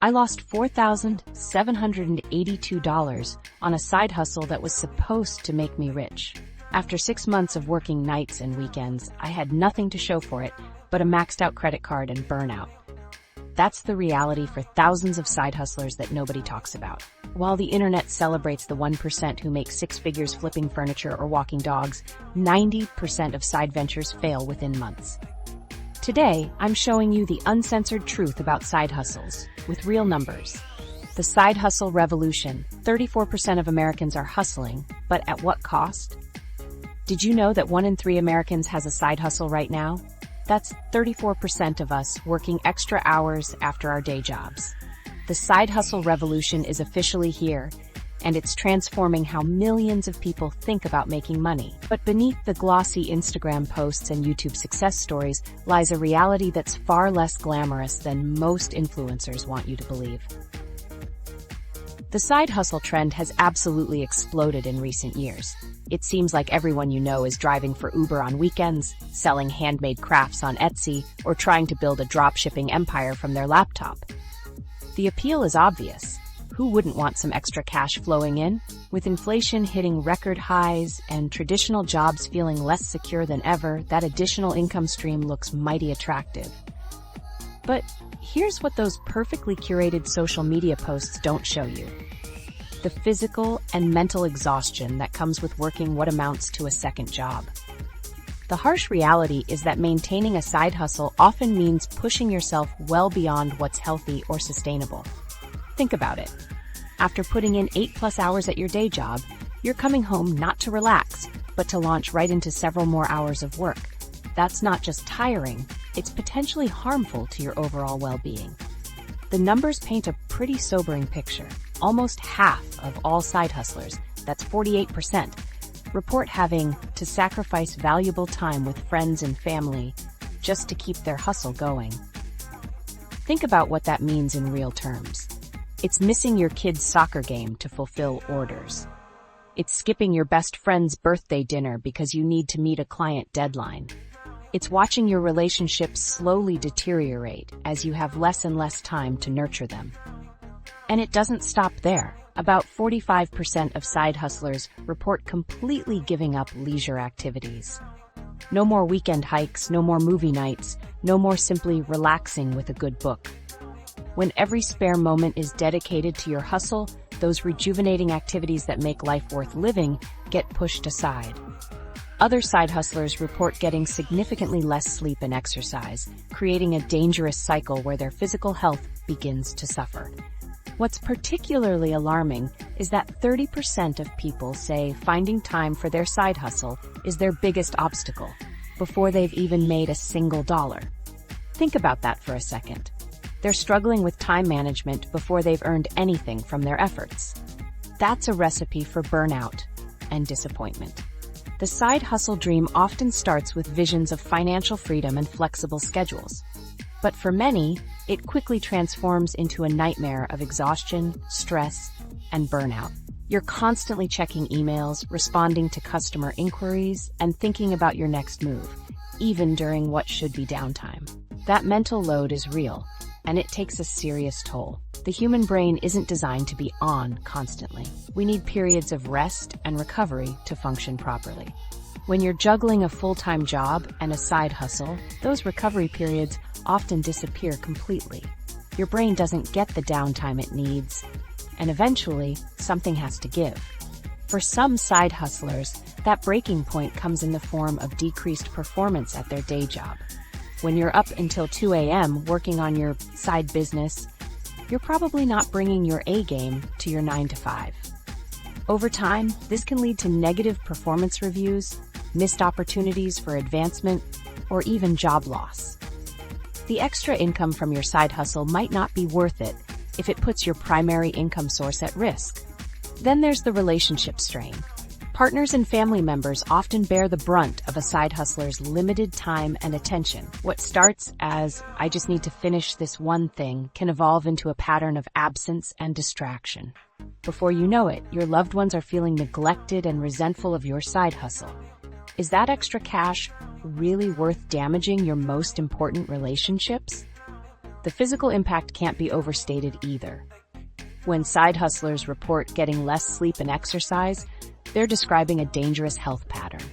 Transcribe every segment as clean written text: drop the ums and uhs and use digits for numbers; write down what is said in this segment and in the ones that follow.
I lost $4,782 on a side hustle that was supposed to make me rich. After 6 months of working nights and weekends, I had nothing to show for it but a maxed out credit card and burnout. That's the reality for thousands of side hustlers that nobody talks about. While the internet celebrates the 1% who make 6 figures flipping furniture or walking dogs, 90% of side ventures fail within months. Today, I'm showing you the uncensored truth about side hustles, with real numbers. The side hustle revolution. 34% of Americans are hustling, but at what cost? Did you know that 1 in 3 Americans has a side hustle right now? That's 34% of us working extra hours after our day jobs. The side hustle revolution is officially here, and it's transforming how millions of people think about making money. But beneath the glossy Instagram posts and YouTube success stories lies a reality that's far less glamorous than most influencers want you to believe. The side hustle trend has absolutely exploded in recent years. It seems like everyone you know is driving for Uber on weekends, selling handmade crafts on Etsy, or trying to build a dropshipping empire from their laptop. The appeal is obvious. Who wouldn't want some extra cash flowing in? With inflation hitting record highs and traditional jobs feeling less secure than ever, that additional income stream looks mighty attractive. But here's what those perfectly curated social media posts don't show you: the physical and mental exhaustion that comes with working what amounts to a second job. The harsh reality is that maintaining a side hustle often means pushing yourself well beyond what's healthy or sustainable. Think about it. After putting in 8+ hours at your day job, you're coming home not to relax, but to launch right into several more hours of work. That's not just tiring, it's potentially harmful to your overall well-being. The numbers paint a pretty sobering picture. Almost half of all side hustlers, that's 48%, report having to sacrifice valuable time with friends and family just to keep their hustle going. Think about what that means in real terms. It's missing your kid's soccer game to fulfill orders. It's skipping your best friend's birthday dinner because you need to meet a client deadline. It's watching your relationships slowly deteriorate as you have less and less time to nurture them. And it doesn't stop there. About 45% of side hustlers report completely giving up leisure activities. No more weekend hikes, no more movie nights, no more simply relaxing with a good book. When every spare moment is dedicated to your hustle, those rejuvenating activities that make life worth living get pushed aside. Other side hustlers report getting significantly less sleep and exercise, creating a dangerous cycle where their physical health begins to suffer. What's particularly alarming is that 30% of people say finding time for their side hustle is their biggest obstacle, before they've even made a single dollar. Think about that for a second. They're struggling with time management before they've earned anything from their efforts. That's a recipe for burnout and disappointment. The side hustle dream often starts with visions of financial freedom and flexible schedules. But for many, it quickly transforms into a nightmare of exhaustion, stress, and burnout. You're constantly checking emails, responding to customer inquiries, and thinking about your next move, even during what should be downtime. That mental load is real, and it takes a serious toll. The human brain isn't designed to be on constantly. We need periods of rest and recovery to function properly. When you're juggling a full-time job and a side hustle, those recovery periods often disappear completely. Your brain doesn't get the downtime it needs, and eventually, something has to give. For some side hustlers, that breaking point comes in the form of decreased performance at their day job. When you're up until 2 a.m. working on your side business, you're probably not bringing your A game to your 9 to 5. Over time, this can lead to negative performance reviews, missed opportunities for advancement, or even job loss. The extra income from your side hustle might not be worth it if it puts your primary income source at risk. Then there's the relationship strain. Partners and family members often bear the brunt of a side hustler's limited time and attention. What starts as, "I just need to finish this one thing," can evolve into a pattern of absence and distraction. Before you know it, your loved ones are feeling neglected and resentful of your side hustle. Is that extra cash really worth damaging your most important relationships? The physical impact can't be overstated either. When side hustlers report getting less sleep and exercise, they're describing a dangerous health pattern.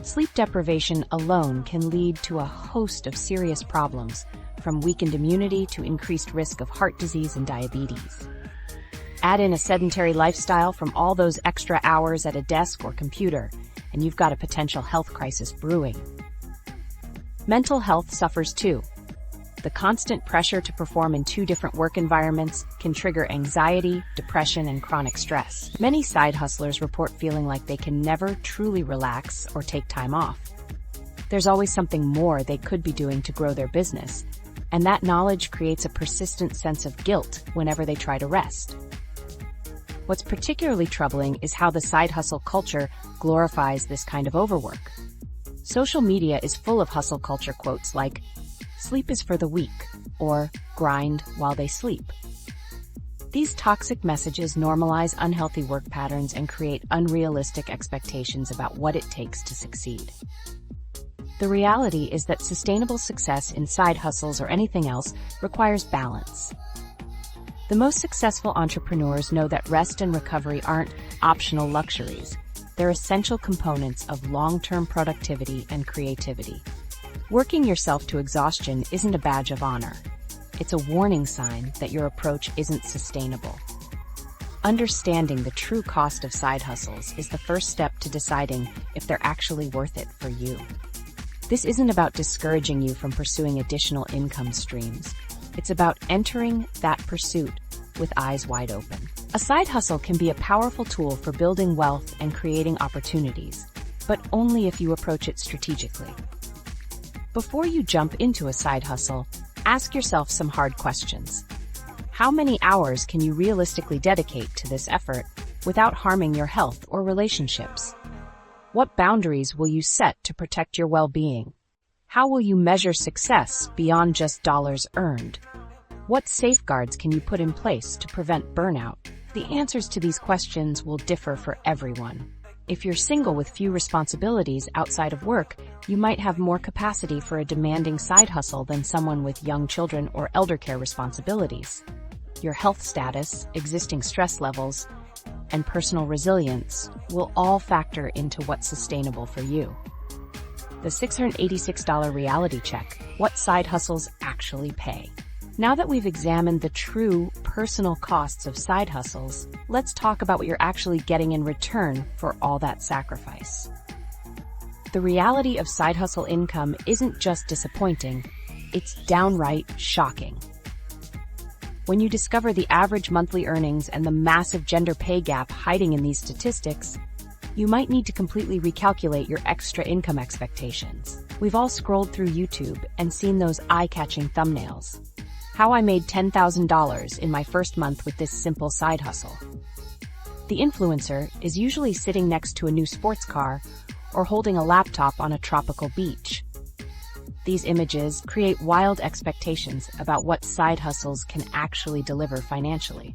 Sleep deprivation alone can lead to a host of serious problems, from weakened immunity to increased risk of heart disease and diabetes. Add in a sedentary lifestyle from all those extra hours at a desk or computer, and you've got a potential health crisis brewing. Mental health suffers too. The constant pressure to perform in two different work environments can trigger anxiety, depression, and chronic stress. Many side hustlers report feeling like they can never truly relax or take time off. There's always something more they could be doing to grow their business, and that knowledge creates a persistent sense of guilt whenever they try to rest. What's particularly troubling is how the side hustle culture glorifies this kind of overwork. Social media is full of hustle culture quotes like, "Sleep is for the weak," or "grind while they sleep." These toxic messages normalize unhealthy work patterns and create unrealistic expectations about what it takes to succeed. The reality is that sustainable success in side hustles or anything else requires balance. The most successful entrepreneurs know that rest and recovery aren't optional luxuries. They're essential components of long-term productivity and creativity. Working yourself to exhaustion isn't a badge of honor. It's a warning sign that your approach isn't sustainable. Understanding the true cost of side hustles is the first step to deciding if they're actually worth it for you. This isn't about discouraging you from pursuing additional income streams. It's about entering that pursuit with eyes wide open. A side hustle can be a powerful tool for building wealth and creating opportunities, but only if you approach it strategically. Before you jump into a side hustle, ask yourself some hard questions. How many hours can you realistically dedicate to this effort without harming your health or relationships? What boundaries will you set to protect your well-being? How will you measure success beyond just dollars earned? What safeguards can you put in place to prevent burnout? The answers to these questions will differ for everyone. If you're single with few responsibilities outside of work, you might have more capacity for a demanding side hustle than someone with young children or elder care responsibilities. Your health status, existing stress levels, and personal resilience will all factor into what's sustainable for you. The $686 reality check: what side hustles actually pay? Now that we've examined the true personal costs of side hustles, let's talk about what you're actually getting in return for all that sacrifice. The reality of side hustle income isn't just disappointing, it's downright shocking. When you discover the average monthly earnings and the massive gender pay gap hiding in these statistics, you might need to completely recalculate your extra income expectations. We've all scrolled through YouTube and seen those eye-catching thumbnails. How I made $10,000 in my first month with this simple side hustle. The influencer is usually sitting next to a new sports car or holding a laptop on a tropical beach. These images create wild expectations about what side hustles can actually deliver financially.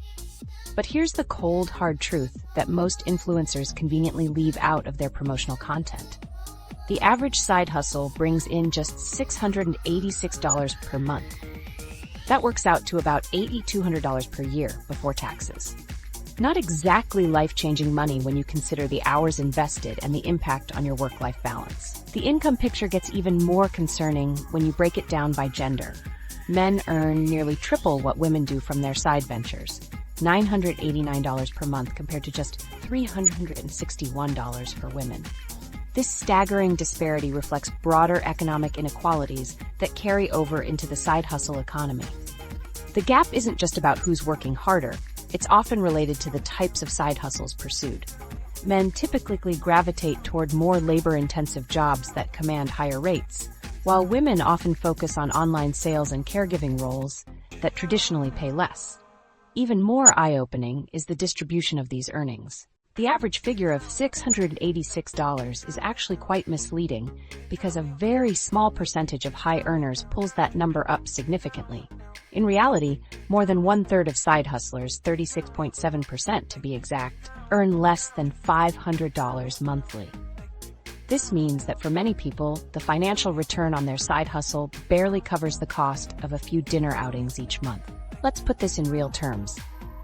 But here's the cold, hard truth that most influencers conveniently leave out of their promotional content. The average side hustle brings in just $686 per month. That works out to about $8,200 per year before taxes. Not exactly life-changing money when you consider the hours invested and the impact on your work-life balance. The income picture gets even more concerning when you break it down by gender. Men earn nearly triple what women do from their side ventures, $989 per month compared to just $361 for women. This staggering disparity reflects broader economic inequalities that carry over into the side hustle economy. The gap isn't just about who's working harder, it's often related to the types of side hustles pursued. Men typically gravitate toward more labor-intensive jobs that command higher rates, while women often focus on online sales and caregiving roles that traditionally pay less. Even more eye-opening is the distribution of these earnings. The average figure of $686 is actually quite misleading because a very small percentage of high earners pulls that number up significantly. In reality, more than one-third of side hustlers, 36.7% to be exact, earn less than $500 monthly. This means that for many people, the financial return on their side hustle barely covers the cost of a few dinner outings each month. Let's put this in real terms.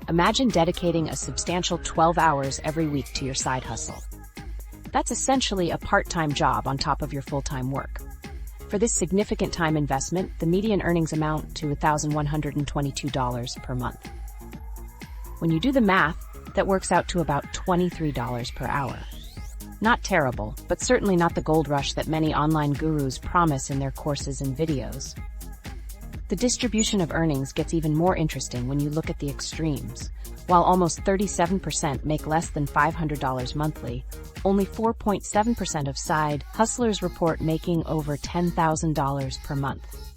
Imagine dedicating a substantial 12 hours every week to your side hustle. That's essentially a part-time job on top of your full-time work. For this significant time investment, the median earnings amount to $1,122 per month. When you do the math, that works out to about $23 per hour. Not terrible, but certainly not the gold rush that many online gurus promise in their courses and videos. The distribution of earnings gets even more interesting when you look at the extremes. While almost 37% make less than $500 monthly, only 4.7% of side hustlers report making over $10,000 per month.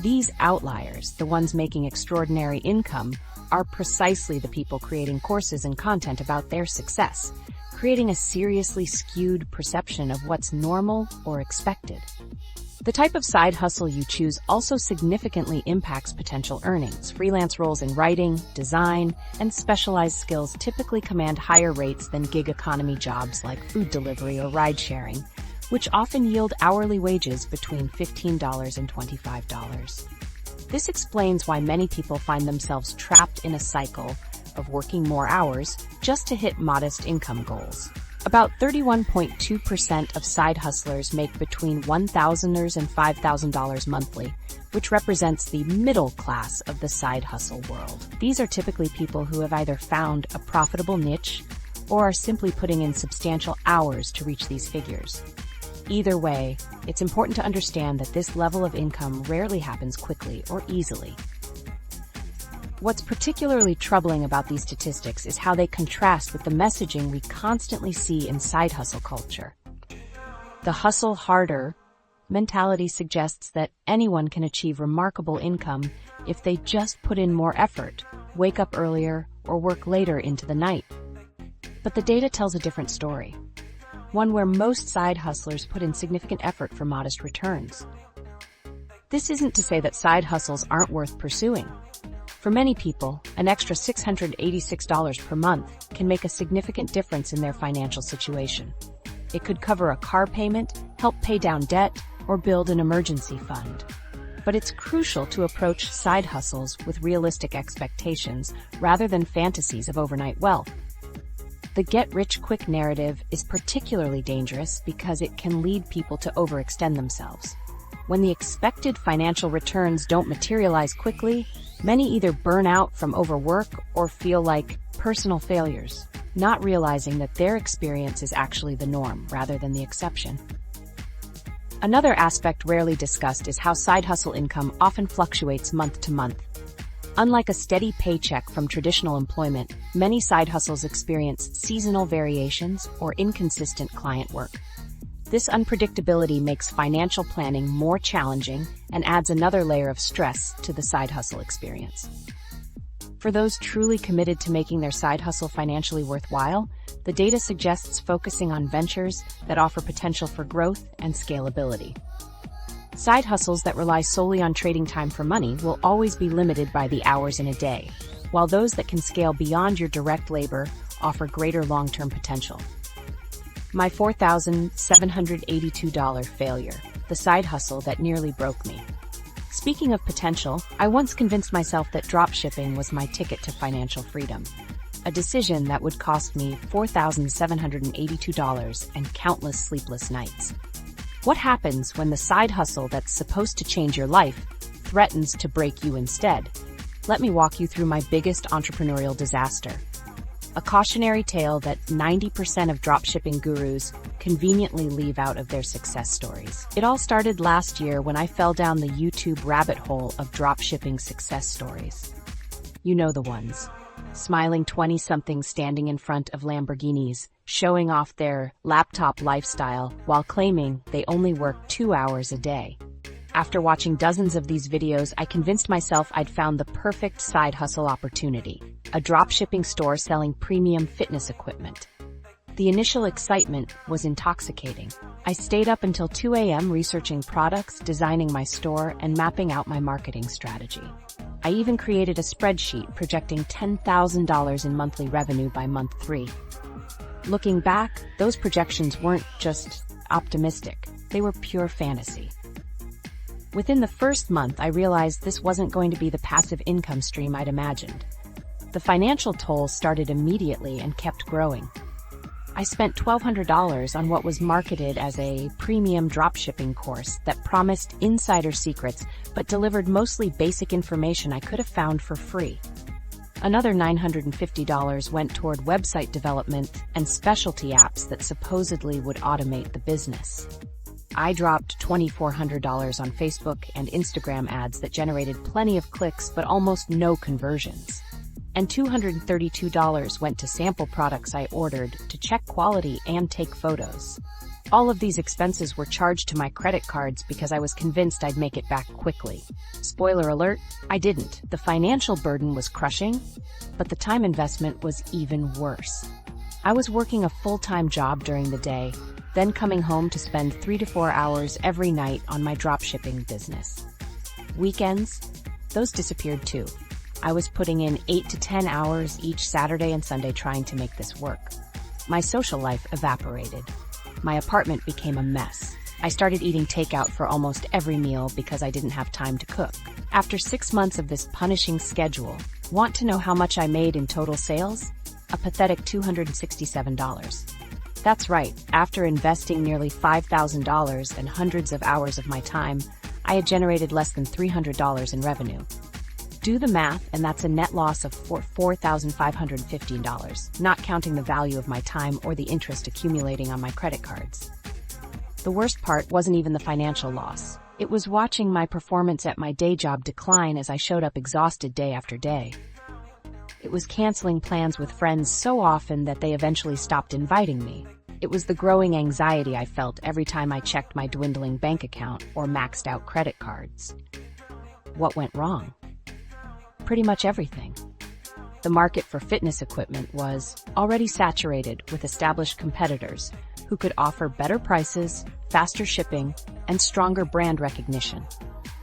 These outliers, the ones making extraordinary income, are precisely the people creating courses and content about their success, creating a seriously skewed perception of what's normal or expected. The type of side hustle you choose also significantly impacts potential earnings. Freelance roles in writing, design, and specialized skills typically command higher rates than gig economy jobs like food delivery or ride-sharing, which often yield hourly wages between $15 and $25. This explains why many people find themselves trapped in a cycle of working more hours just to hit modest income goals. About 31.2% of side hustlers make between $1,000 and $5,000 monthly, which represents the middle class of the side hustle world. These are typically people who have either found a profitable niche or are simply putting in substantial hours to reach these figures. Either way, it's important to understand that this level of income rarely happens quickly or easily. What's particularly troubling about these statistics is how they contrast with the messaging we constantly see in side hustle culture. The hustle harder mentality suggests that anyone can achieve remarkable income if they just put in more effort, wake up earlier, or work later into the night. But the data tells a different story, one where most side hustlers put in significant effort for modest returns. This isn't to say that side hustles aren't worth pursuing. For many people, an extra $686 per month can make a significant difference in their financial situation. It could cover a car payment, help pay down debt, or build an emergency fund. But it's crucial to approach side hustles with realistic expectations rather than fantasies of overnight wealth. The get-rich-quick narrative is particularly dangerous because it can lead people to overextend themselves. When the expected financial returns don't materialize quickly, many either burn out from overwork or feel like personal failures, not realizing that their experience is actually the norm rather than the exception. Another aspect rarely discussed is how side hustle income often fluctuates month to month. Unlike a steady paycheck from traditional employment, many side hustles experience seasonal variations or inconsistent client work. This unpredictability makes financial planning more challenging and adds another layer of stress to the side hustle experience. For those truly committed to making their side hustle financially worthwhile, the data suggests focusing on ventures that offer potential for growth and scalability. Side hustles that rely solely on trading time for money will always be limited by the hours in a day, while those that can scale beyond your direct labor offer greater long-term potential. My $4,782 failure, the side hustle that nearly broke me. Speaking of potential, I once convinced myself that dropshipping was my ticket to financial freedom, a decision that would cost me $4,782 and countless sleepless nights. What happens when the side hustle that's supposed to change your life threatens to break you instead? Let me walk you through my biggest entrepreneurial disaster. A cautionary tale that 90% of dropshipping gurus conveniently leave out of their success stories. It all started last year when I fell down the YouTube rabbit hole of dropshipping success stories. You know the ones. Smiling 20-somethings standing in front of Lamborghinis, showing off their laptop lifestyle while claiming they only work 2 hours a day. After watching dozens of these videos, I convinced myself I'd found the perfect side hustle opportunity, a dropshipping store selling premium fitness equipment. The initial excitement was intoxicating. I stayed up until 2 a.m. researching products, designing my store, and mapping out my marketing strategy. I even created a spreadsheet projecting $10,000 in monthly revenue by month 3. Looking back, those projections weren't just optimistic. They were pure fantasy. Within the first month, I realized this wasn't going to be the passive income stream I'd imagined. The financial toll started immediately and kept growing. I spent $1,200 on what was marketed as a premium dropshipping course that promised insider secrets but delivered mostly basic information I could have found for free. Another $950 went toward website development and specialty apps that supposedly would automate the business. I dropped $2,400 on Facebook and Instagram ads that generated plenty of clicks but almost no conversions. And $232 went to sample products I ordered to check quality and take photos. All of these expenses were charged to my credit cards because I was convinced I'd make it back quickly. Spoiler alert, I didn't. The financial burden was crushing, but the time investment was even worse. I was working a full-time job during the day, then coming home to spend 3 to 4 hours every night on my dropshipping business. Weekends? Those disappeared too. I was putting in 8 to 10 hours each Saturday and Sunday trying to make this work. My social life evaporated. My apartment became a mess. I started eating takeout for almost every meal because I didn't have time to cook. After 6 months of this punishing schedule, want to know how much I made in total sales? A pathetic $267. That's right, after investing nearly $5,000 and hundreds of hours of my time, I had generated less than $300 in revenue. Do the math, and that's a net loss of $4,515, not counting the value of my time or the interest accumulating on my credit cards. The worst part wasn't even the financial loss. It was watching my performance at my day job decline as I showed up exhausted day after day. It was canceling plans with friends so often that they eventually stopped inviting me. It was the growing anxiety I felt every time I checked my dwindling bank account or maxed out credit cards. What went wrong? Pretty much everything. The market for fitness equipment was already saturated with established competitors who could offer better prices, faster shipping, and stronger brand recognition.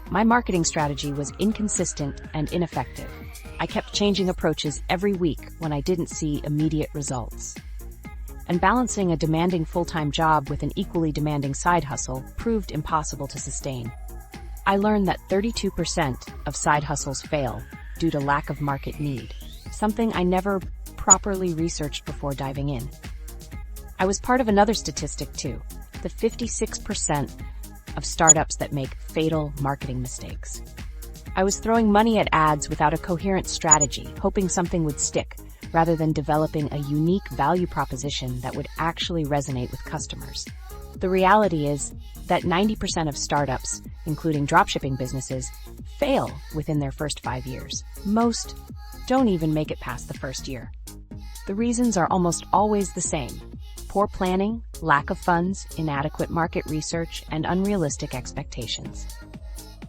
My marketing strategy was inconsistent and ineffective. I kept changing approaches every week when I didn't see immediate results. And balancing a demanding full-time job with an equally demanding side hustle proved impossible to sustain. I learned that 32% of side hustles fail due to lack of market need, something I never properly researched before diving in. I was part of another statistic too, the 56% of startups that make fatal marketing mistakes. I was throwing money at ads without a coherent strategy, hoping something would stick, rather than developing a unique value proposition that would actually resonate with customers. The reality is that 90% of startups, including dropshipping businesses, fail within their first 5 years. Most don't even make it past the first year. The reasons are almost always the same: poor planning, lack of funds, inadequate market research, and unrealistic expectations.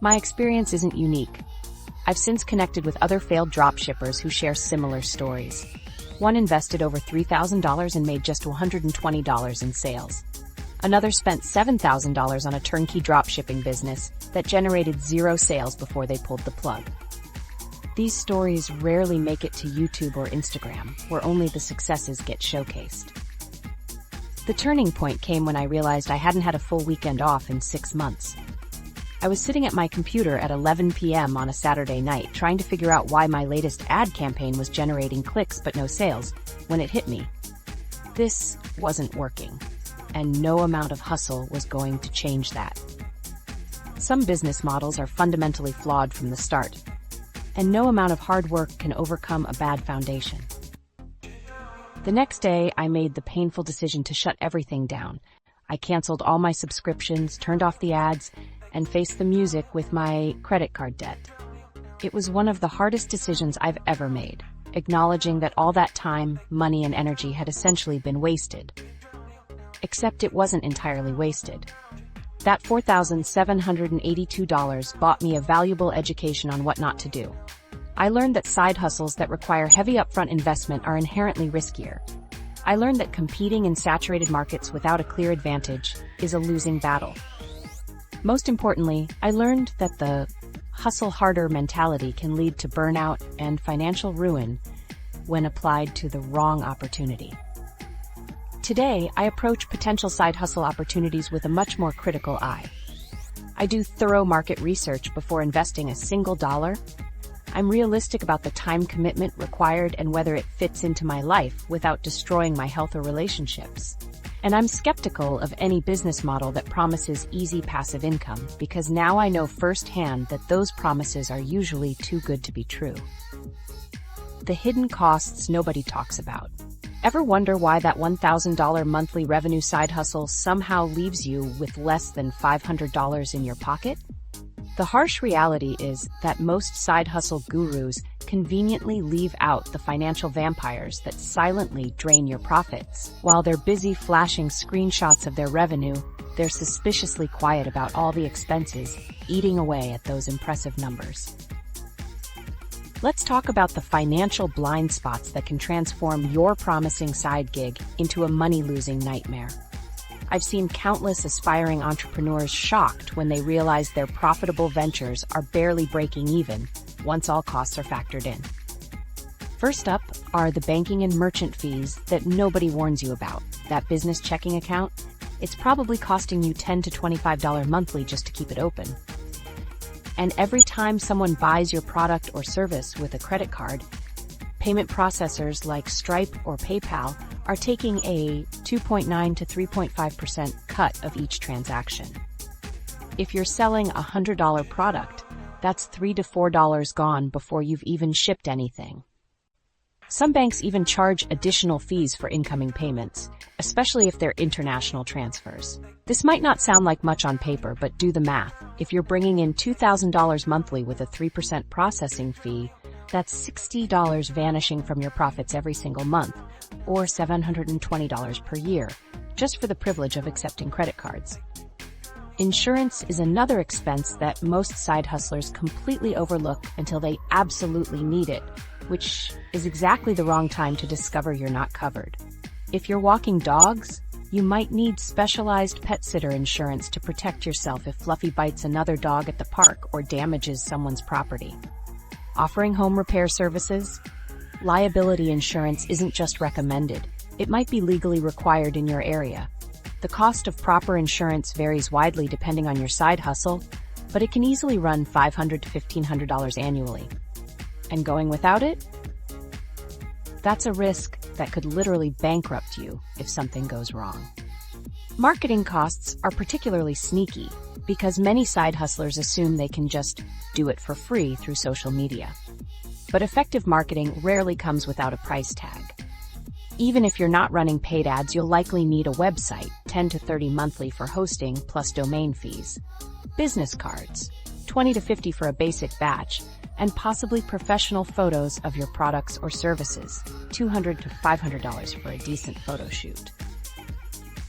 My experience isn't unique. I've since connected with other failed dropshippers who share similar stories. One invested over $3,000 and made just $120 in sales. Another spent $7,000 on a turnkey dropshipping business that generated 0 sales before they pulled the plug. These stories rarely make it to YouTube or Instagram, where only the successes get showcased. The turning point came when I realized I hadn't had a full weekend off in 6 months. I was sitting at my computer at 11 p.m. on a Saturday night trying to figure out why my latest ad campaign was generating clicks but no sales, when it hit me. This wasn't working, and no amount of hustle was going to change that. Some business models are fundamentally flawed from the start, and no amount of hard work can overcome a bad foundation. The next day, I made the painful decision to shut everything down. I canceled all my subscriptions, turned off the ads, and faced the music with my credit card debt. It was one of the hardest decisions I've ever made, acknowledging that all that time, money, and energy had essentially been wasted. Except it wasn't entirely wasted. That $4,782 bought me a valuable education on what not to do. I learned that side hustles that require heavy upfront investment are inherently riskier. I learned that competing in saturated markets without a clear advantage is a losing battle. Most importantly, I learned that the hustle harder mentality can lead to burnout and financial ruin when applied to the wrong opportunity. Today, I approach potential side hustle opportunities with a much more critical eye. I do thorough market research before investing a single dollar. I'm realistic about the time commitment required and whether it fits into my life without destroying my health or relationships. And I'm skeptical of any business model that promises easy passive income, because now I know firsthand that those promises are usually too good to be true. The hidden costs nobody talks about. Ever wonder why that $1,000 monthly revenue side hustle somehow leaves you with less than $500 in your pocket? The harsh reality is that most side hustle gurus conveniently leave out the financial vampires that silently drain your profits. While they're busy flashing screenshots of their revenue, they're suspiciously quiet about all the expenses, eating away at those impressive numbers. Let's talk about the financial blind spots that can transform your promising side gig into a money-losing nightmare. I've seen countless aspiring entrepreneurs shocked when they realize their profitable ventures are barely breaking even once all costs are factored in. First up are the banking and merchant fees that nobody warns you about. That business checking account, it's probably costing you $10 to $25 monthly just to keep it open. And every time someone buys your product or service with a credit card, payment processors like Stripe or PayPal are taking a 2.9 to 3.5% cut of each transaction. If you're selling a $100 product, that's $3 to $4 gone before you've even shipped anything. Some banks even charge additional fees for incoming payments, especially if they're international transfers. This might not sound like much on paper, but do the math. If you're bringing in $2,000 monthly with a 3% processing fee, that's $60 vanishing from your profits every single month, or $720 per year, just for the privilege of accepting credit cards. Insurance is another expense that most side hustlers completely overlook until they absolutely need it, which is exactly the wrong time to discover you're not covered. If you're walking dogs, you might need specialized pet sitter insurance to protect yourself if Fluffy bites another dog at the park or damages someone's property. Offering home repair services? Liability insurance isn't just recommended, it might be legally required in your area. The cost of proper insurance varies widely depending on your side hustle, but it can easily run $500 to $1,500 annually. And going without it? That's a risk that could literally bankrupt you if something goes wrong. Marketing costs are particularly sneaky because many side hustlers assume they can just do it for free through social media. But effective marketing rarely comes without a price tag. Even if you're not running paid ads, you'll likely need a website, $10 to $30 monthly for hosting plus domain fees, business cards, $20 to $50 for a basic batch, and possibly professional photos of your products or services, $200 to $500 for a decent photo shoot.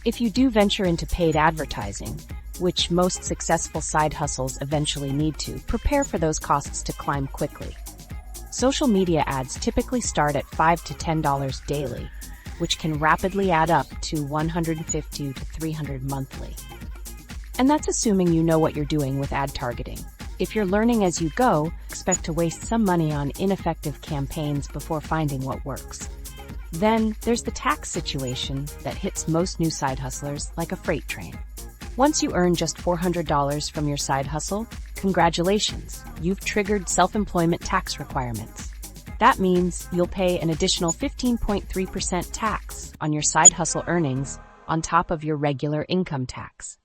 If you do venture into paid advertising, which most successful side hustles eventually need to, prepare for those costs to climb quickly. Social media ads typically start at $5 to $10 daily, which can rapidly add up to $150 to $300 monthly. And that's assuming you know what you're doing with ad targeting. If you're learning as you go, expect to waste some money on ineffective campaigns before finding what works. Then there's the tax situation that hits most new side hustlers like a freight train. Once you earn just $400 from your side hustle, congratulations, you've triggered self-employment tax requirements. That means you'll pay an additional 15.3% tax on your side hustle earnings on top of your regular income tax.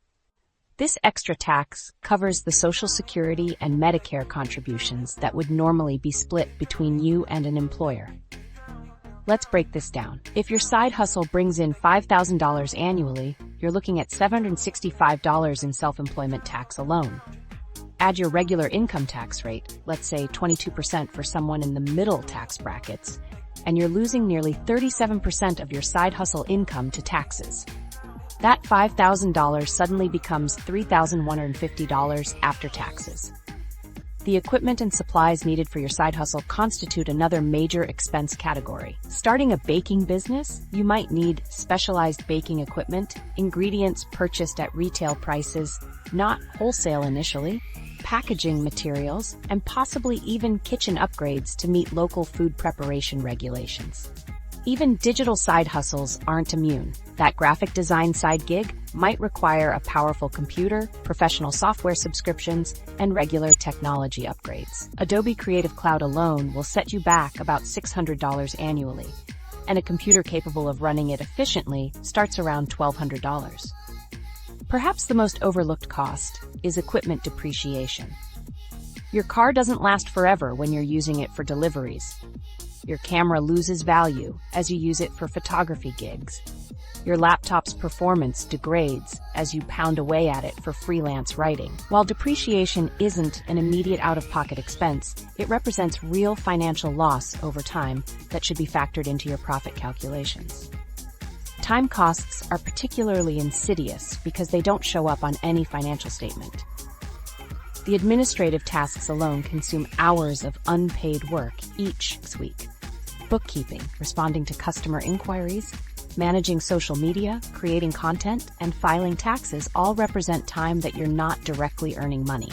This extra tax covers the Social Security and Medicare contributions that would normally be split between you and an employer. Let's break this down. If your side hustle brings in $5,000 annually, you're looking at $765 in self-employment tax alone. Add your regular income tax rate, let's say 22% for someone in the middle tax brackets, and you're losing nearly 37% of your side hustle income to taxes. That $5,000 suddenly becomes $3,150 after taxes. The equipment and supplies needed for your side hustle constitute another major expense category. Starting a baking business, you might need specialized baking equipment, ingredients purchased at retail prices, not wholesale initially, packaging materials, and possibly even kitchen upgrades to meet local food preparation regulations. Even digital side hustles aren't immune. That graphic design side gig might require a powerful computer, professional software subscriptions, and regular technology upgrades. Adobe Creative Cloud alone will set you back about $600 annually, and a computer capable of running it efficiently starts around $1,200. Perhaps the most overlooked cost is equipment depreciation. Your car doesn't last forever when you're using it for deliveries. Your camera loses value as you use it for photography gigs. Your laptop's performance degrades as you pound away at it for freelance writing. While depreciation isn't an immediate out-of-pocket expense, it represents real financial loss over time that should be factored into your profit calculations. Time costs are particularly insidious because they don't show up on any financial statement. The administrative tasks alone consume hours of unpaid work each week. Bookkeeping, responding to customer inquiries, managing social media, creating content, and filing taxes all represent time that you're not directly earning money.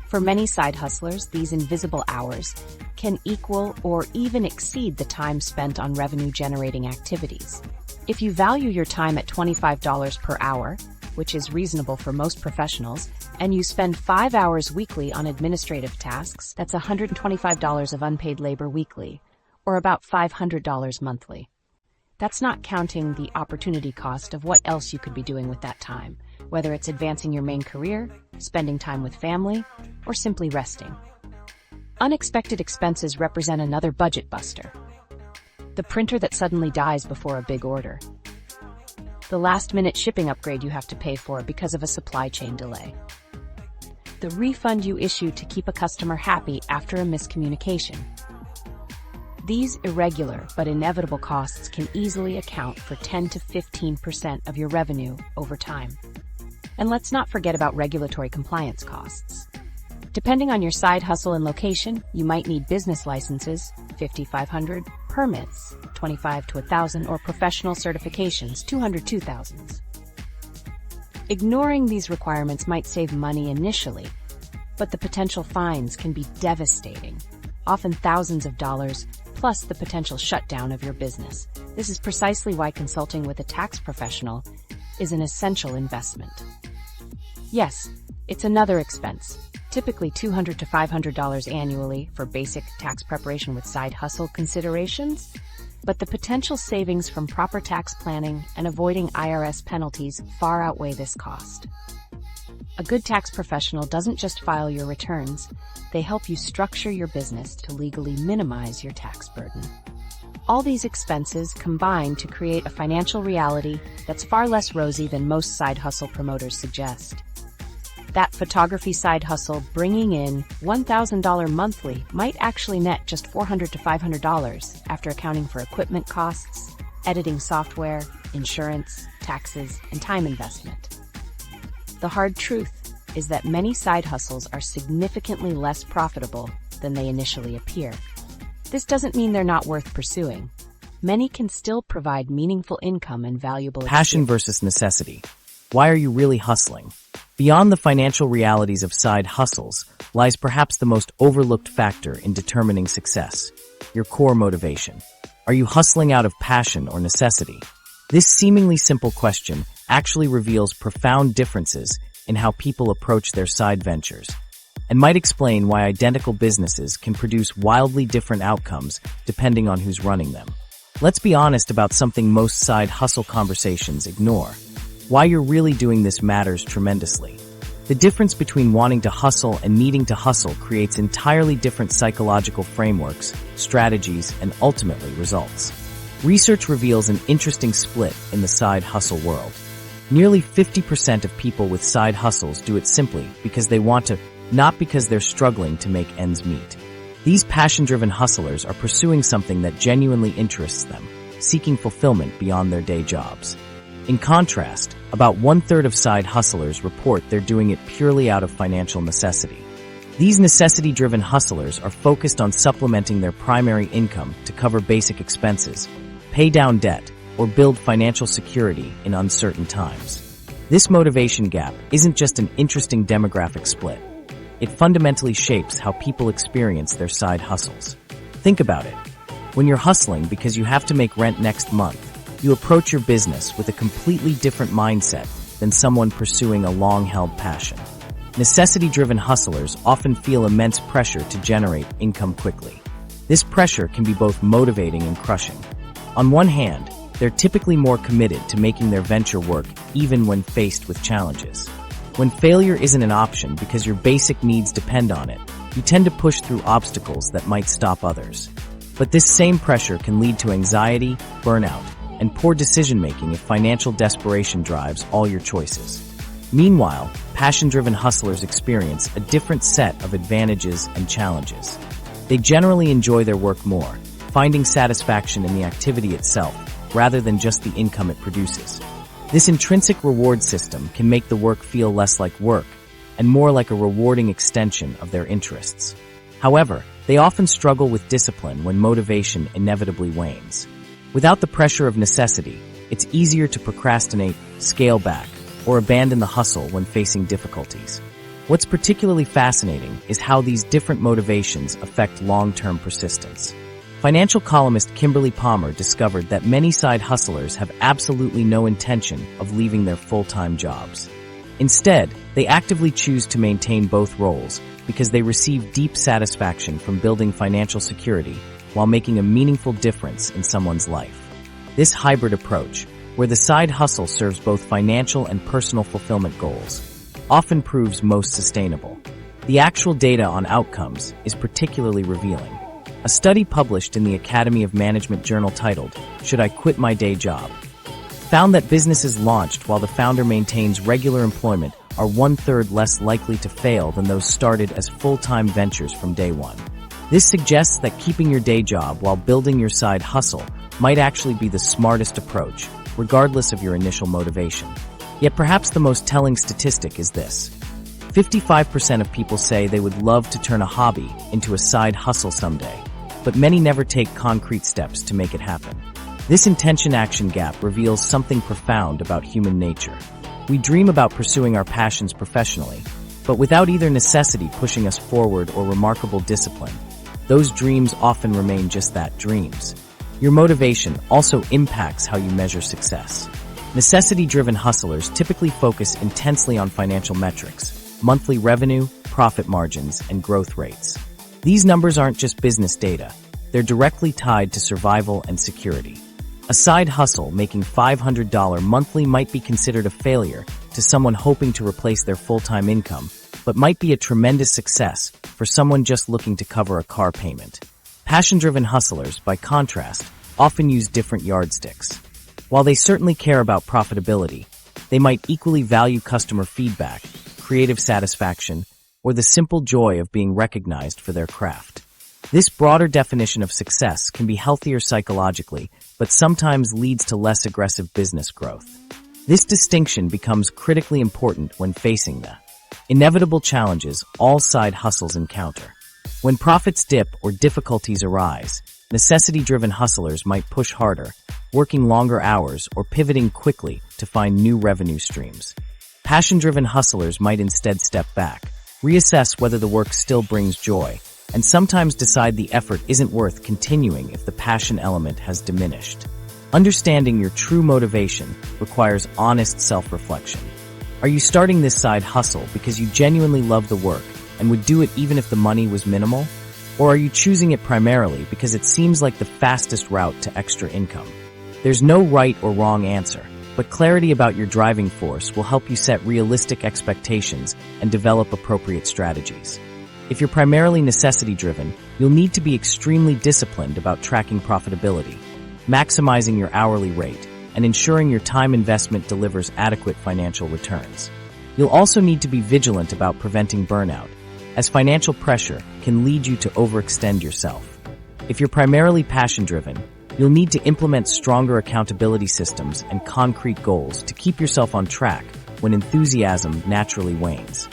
For many side hustlers, these invisible hours can equal or even exceed the time spent on revenue-generating activities. If you value your time at $25 per hour, which is reasonable for most professionals, and you spend 5 hours weekly on administrative tasks, that's $125 of unpaid labor weekly, or about $500 monthly. That's not counting the opportunity cost of what else you could be doing with that time, whether it's advancing your main career, spending time with family, or simply resting. Unexpected expenses represent another budget buster. The printer that suddenly dies before a big order. The last-minute shipping upgrade you have to pay for because of a supply chain delay. The refund you issue to keep a customer happy after a miscommunication. These irregular but inevitable costs can easily account for 10 to 15% of your revenue over time. And let's not forget about regulatory compliance costs. Depending on your side hustle and location, you might need business licenses, $5,500, permits, $25 to $1,000, or professional certifications, $200 to $2,000. Ignoring these requirements might save money initially, but the potential fines can be devastating, often thousands of dollars, plus the potential shutdown of your business. This is precisely why consulting with a tax professional is an essential investment. Yes, it's another expense, typically $200 to $500 annually for basic tax preparation with side hustle considerations, but the potential savings from proper tax planning and avoiding IRS penalties far outweigh this cost. A good tax professional doesn't just file your returns, they help you structure your business to legally minimize your tax burden. All these expenses combine to create a financial reality that's far less rosy than most side hustle promoters suggest. That photography side hustle bringing in $1,000 monthly might actually net just $400 to $500 after accounting for equipment costs, editing software, insurance, taxes, and time investment. The hard truth is that many side hustles are significantly less profitable than they initially appear. This doesn't mean they're not worth pursuing. Many can still provide meaningful income and valuable Passion versus necessity. Why are you really hustling? Beyond the financial realities of side hustles lies perhaps the most overlooked factor in determining success: your core motivation. Are you hustling out of passion or necessity? This seemingly simple question actually reveals profound differences in how people approach their side ventures, and might explain why identical businesses can produce wildly different outcomes depending on who's running them. Let's be honest about something most side hustle conversations ignore. Why you're really doing this matters tremendously. The difference between wanting to hustle and needing to hustle creates entirely different psychological frameworks, strategies, and ultimately results. Research reveals an interesting split in the side hustle world. Nearly 50% of people with side hustles do it simply because they want to, not because they're struggling to make ends meet. These passion-driven hustlers are pursuing something that genuinely interests them, seeking fulfillment beyond their day jobs. In contrast, about 1/3 of side hustlers report they're doing it purely out of financial necessity. These necessity-driven hustlers are focused on supplementing their primary income to cover basic expenses, pay down debt, or build financial security in uncertain times. This motivation gap isn't just an interesting demographic split. It fundamentally shapes how people experience their side hustles. Think about it. When you're hustling because you have to make rent next month, you approach your business with a completely different mindset than someone pursuing a long-held passion. Necessity-driven hustlers often feel immense pressure to generate income quickly. This pressure can be both motivating and crushing. On one hand, they're typically more committed to making their venture work even when faced with challenges. When failure isn't an option because your basic needs depend on it, you tend to push through obstacles that might stop others. But this same pressure can lead to anxiety, burnout, and poor decision-making if financial desperation drives all your choices. Meanwhile, passion-driven hustlers experience a different set of advantages and challenges. They generally enjoy their work more, finding satisfaction in the activity itself rather than just the income it produces. This intrinsic reward system can make the work feel less like work and more like a rewarding extension of their interests. However, they often struggle with discipline when motivation inevitably wanes. Without the pressure of necessity, it's easier to procrastinate, scale back, or abandon the hustle when facing difficulties. What's particularly fascinating is how these different motivations affect long-term persistence. Financial columnist Kimberly Palmer discovered that many side hustlers have absolutely no intention of leaving their full-time jobs. Instead, they actively choose to maintain both roles because they receive deep satisfaction from building financial security while making a meaningful difference in someone's life. This hybrid approach, where the side hustle serves both financial and personal fulfillment goals, often proves most sustainable. The actual data on outcomes is particularly revealing. A study published in the Academy of Management journal titled, "Should I Quit My Day Job?" found that businesses launched while the founder maintains regular employment are 1/3 less likely to fail than those started as full-time ventures from day one. This suggests that keeping your day job while building your side hustle might actually be the smartest approach, regardless of your initial motivation. Yet perhaps the most telling statistic is this. 55% of people say they would love to turn a hobby into a side hustle someday, but many never take concrete steps to make it happen. This intention-action gap reveals something profound about human nature. We dream about pursuing our passions professionally, but without either necessity pushing us forward or remarkable discipline, those dreams often remain just that, dreams. Your motivation also impacts how you measure success. Necessity-driven hustlers typically focus intensely on financial metrics, monthly revenue, profit margins, and growth rates. These numbers aren't just business data. They're directly tied to survival and security. A side hustle making $500 monthly might be considered a failure to someone hoping to replace their full-time income, but might be a tremendous success for someone just looking to cover a car payment. Passion-driven hustlers, by contrast, often use different yardsticks. While they certainly care about profitability, they might equally value customer feedback, creative satisfaction, or the simple joy of being recognized for their craft. This broader definition of success can be healthier psychologically, but sometimes leads to less aggressive business growth. This distinction becomes critically important when facing the inevitable challenges all side hustles encounter. When profits dip or difficulties arise, necessity-driven hustlers might push harder, working longer hours or pivoting quickly to find new revenue streams. Passion-driven hustlers might instead step back, reassess whether the work still brings joy, and sometimes decide the effort isn't worth continuing if the passion element has diminished. Understanding your true motivation requires honest self-reflection. Are you starting this side hustle because you genuinely love the work and would do it even if the money was minimal? Or are you choosing it primarily because it seems like the fastest route to extra income? There's no right or wrong answer, but clarity about your driving force will help you set realistic expectations and develop appropriate strategies. If you're primarily necessity-driven, you'll need to be extremely disciplined about tracking profitability, maximizing your hourly rate, and ensuring your time investment delivers adequate financial returns. You'll also need to be vigilant about preventing burnout, as financial pressure can lead you to overextend yourself. If you're primarily passion-driven, you'll need to implement stronger accountability systems and concrete goals to keep yourself on track when enthusiasm naturally wanes.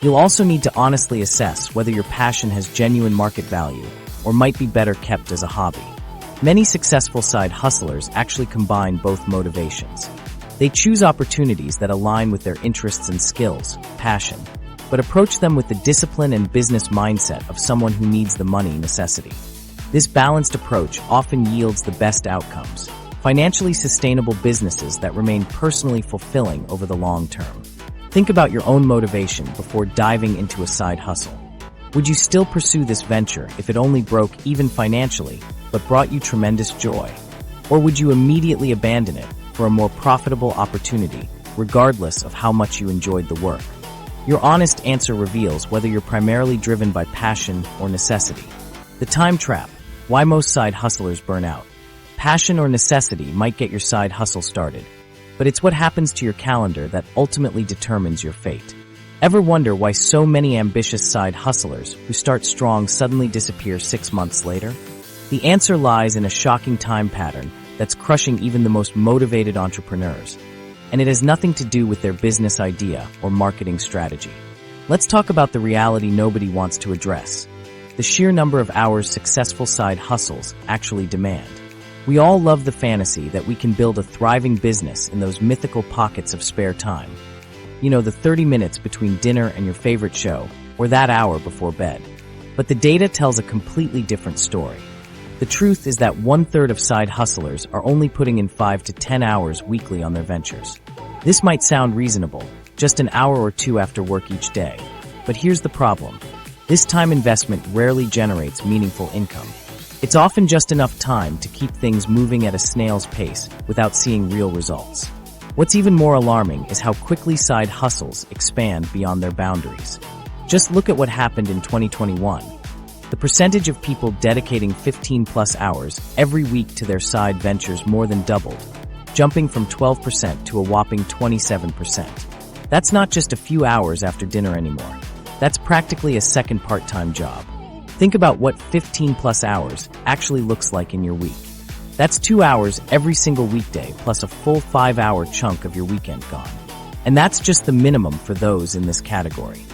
You'll also need to honestly assess whether your passion has genuine market value or might be better kept as a hobby. Many successful side hustlers actually combine both motivations. They choose opportunities that align with their interests and skills, passion, but approach them with the discipline and business mindset of someone who needs the money necessity. This balanced approach often yields the best outcomes. Financially sustainable businesses that remain personally fulfilling over the long term. Think about your own motivation before diving into a side hustle. Would you still pursue this venture if it only broke even financially, but brought you tremendous joy? Or would you immediately abandon it for a more profitable opportunity, regardless of how much you enjoyed the work? Your honest answer reveals whether you're primarily driven by passion or necessity. The time trap: why most side hustlers burn out. Passion or necessity might get your side hustle started, but it's what happens to your calendar that ultimately determines your fate. Ever wonder why so many ambitious side hustlers who start strong suddenly disappear 6 months later? The answer lies in a shocking time pattern that's crushing even the most motivated entrepreneurs. And it has nothing to do with their business idea or marketing strategy. Let's talk about the reality nobody wants to address: the sheer number of hours successful side hustles actually demand. We all love the fantasy that we can build a thriving business in those mythical pockets of spare time. You know, the 30 minutes between dinner and your favorite show, or that hour before bed. But the data tells a completely different story. The truth is that 1/3 of side hustlers are only putting in 5 to 10 hours weekly on their ventures. This might sound reasonable, just an hour or two after work each day. But here's the problem. This time investment rarely generates meaningful income. It's often just enough time to keep things moving at a snail's pace without seeing real results. What's even more alarming is how quickly side hustles expand beyond their boundaries. Just look at what happened in 2021. The percentage of people dedicating 15+ hours every week to their side ventures more than doubled, jumping from 12% to a whopping 27%. That's not just a few hours after dinner anymore. That's practically a second part-time job. Think about what 15+ hours actually looks like in your week. That's 2 hours every single weekday plus a full 5-hour chunk of your weekend gone. And that's just the minimum for those in this category.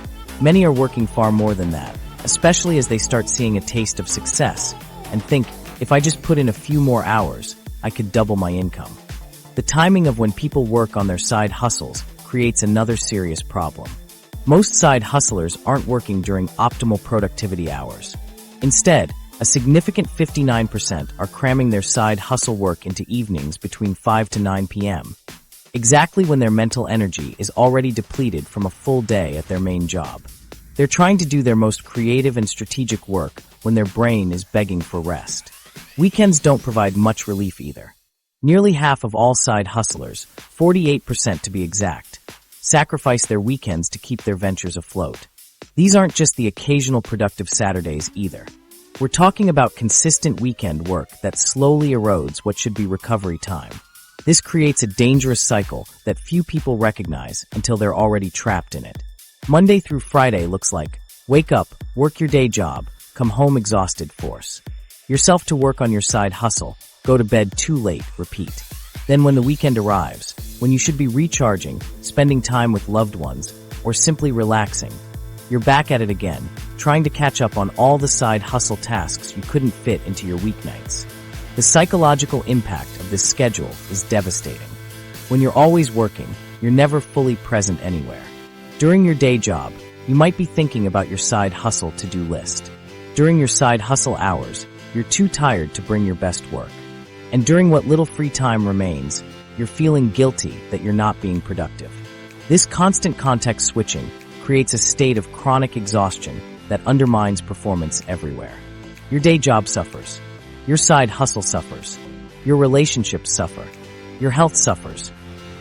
Many are working far more than that, especially as they start seeing a taste of success and think, if I just put in a few more hours, I could double my income. The timing of when people work on their side hustles creates another serious problem. Most side hustlers aren't working during optimal productivity hours. Instead, a significant 59% are cramming their side hustle work into evenings between 5 to 9 p.m., exactly when their mental energy is already depleted from a full day at their main job. They're trying to do their most creative and strategic work when their brain is begging for rest. Weekends don't provide much relief either. Nearly half of all side hustlers, 48% to be exact, sacrifice their weekends to keep their ventures afloat. These aren't just the occasional productive Saturdays either. We're talking about consistent weekend work that slowly erodes what should be recovery time. This creates a dangerous cycle that few people recognize until they're already trapped in it. Monday through Friday looks like wake up, work your day job, come home exhausted, force yourself to work on your side hustle, go to bed too late, repeat. Then when the weekend arrives, when you should be recharging, spending time with loved ones, or simply relaxing, you're back at it again, trying to catch up on all the side hustle tasks you couldn't fit into your weeknights. The psychological impact of this schedule is devastating. When you're always working, you're never fully present anywhere. During your day job, you might be thinking about your side hustle to-do list. During your side hustle hours, you're too tired to bring your best work. And during what little free time remains, you're feeling guilty that you're not being productive. This constant context switching creates a state of chronic exhaustion that undermines performance everywhere. Your day job suffers. Your side hustle suffers. Your relationships suffer. Your health suffers.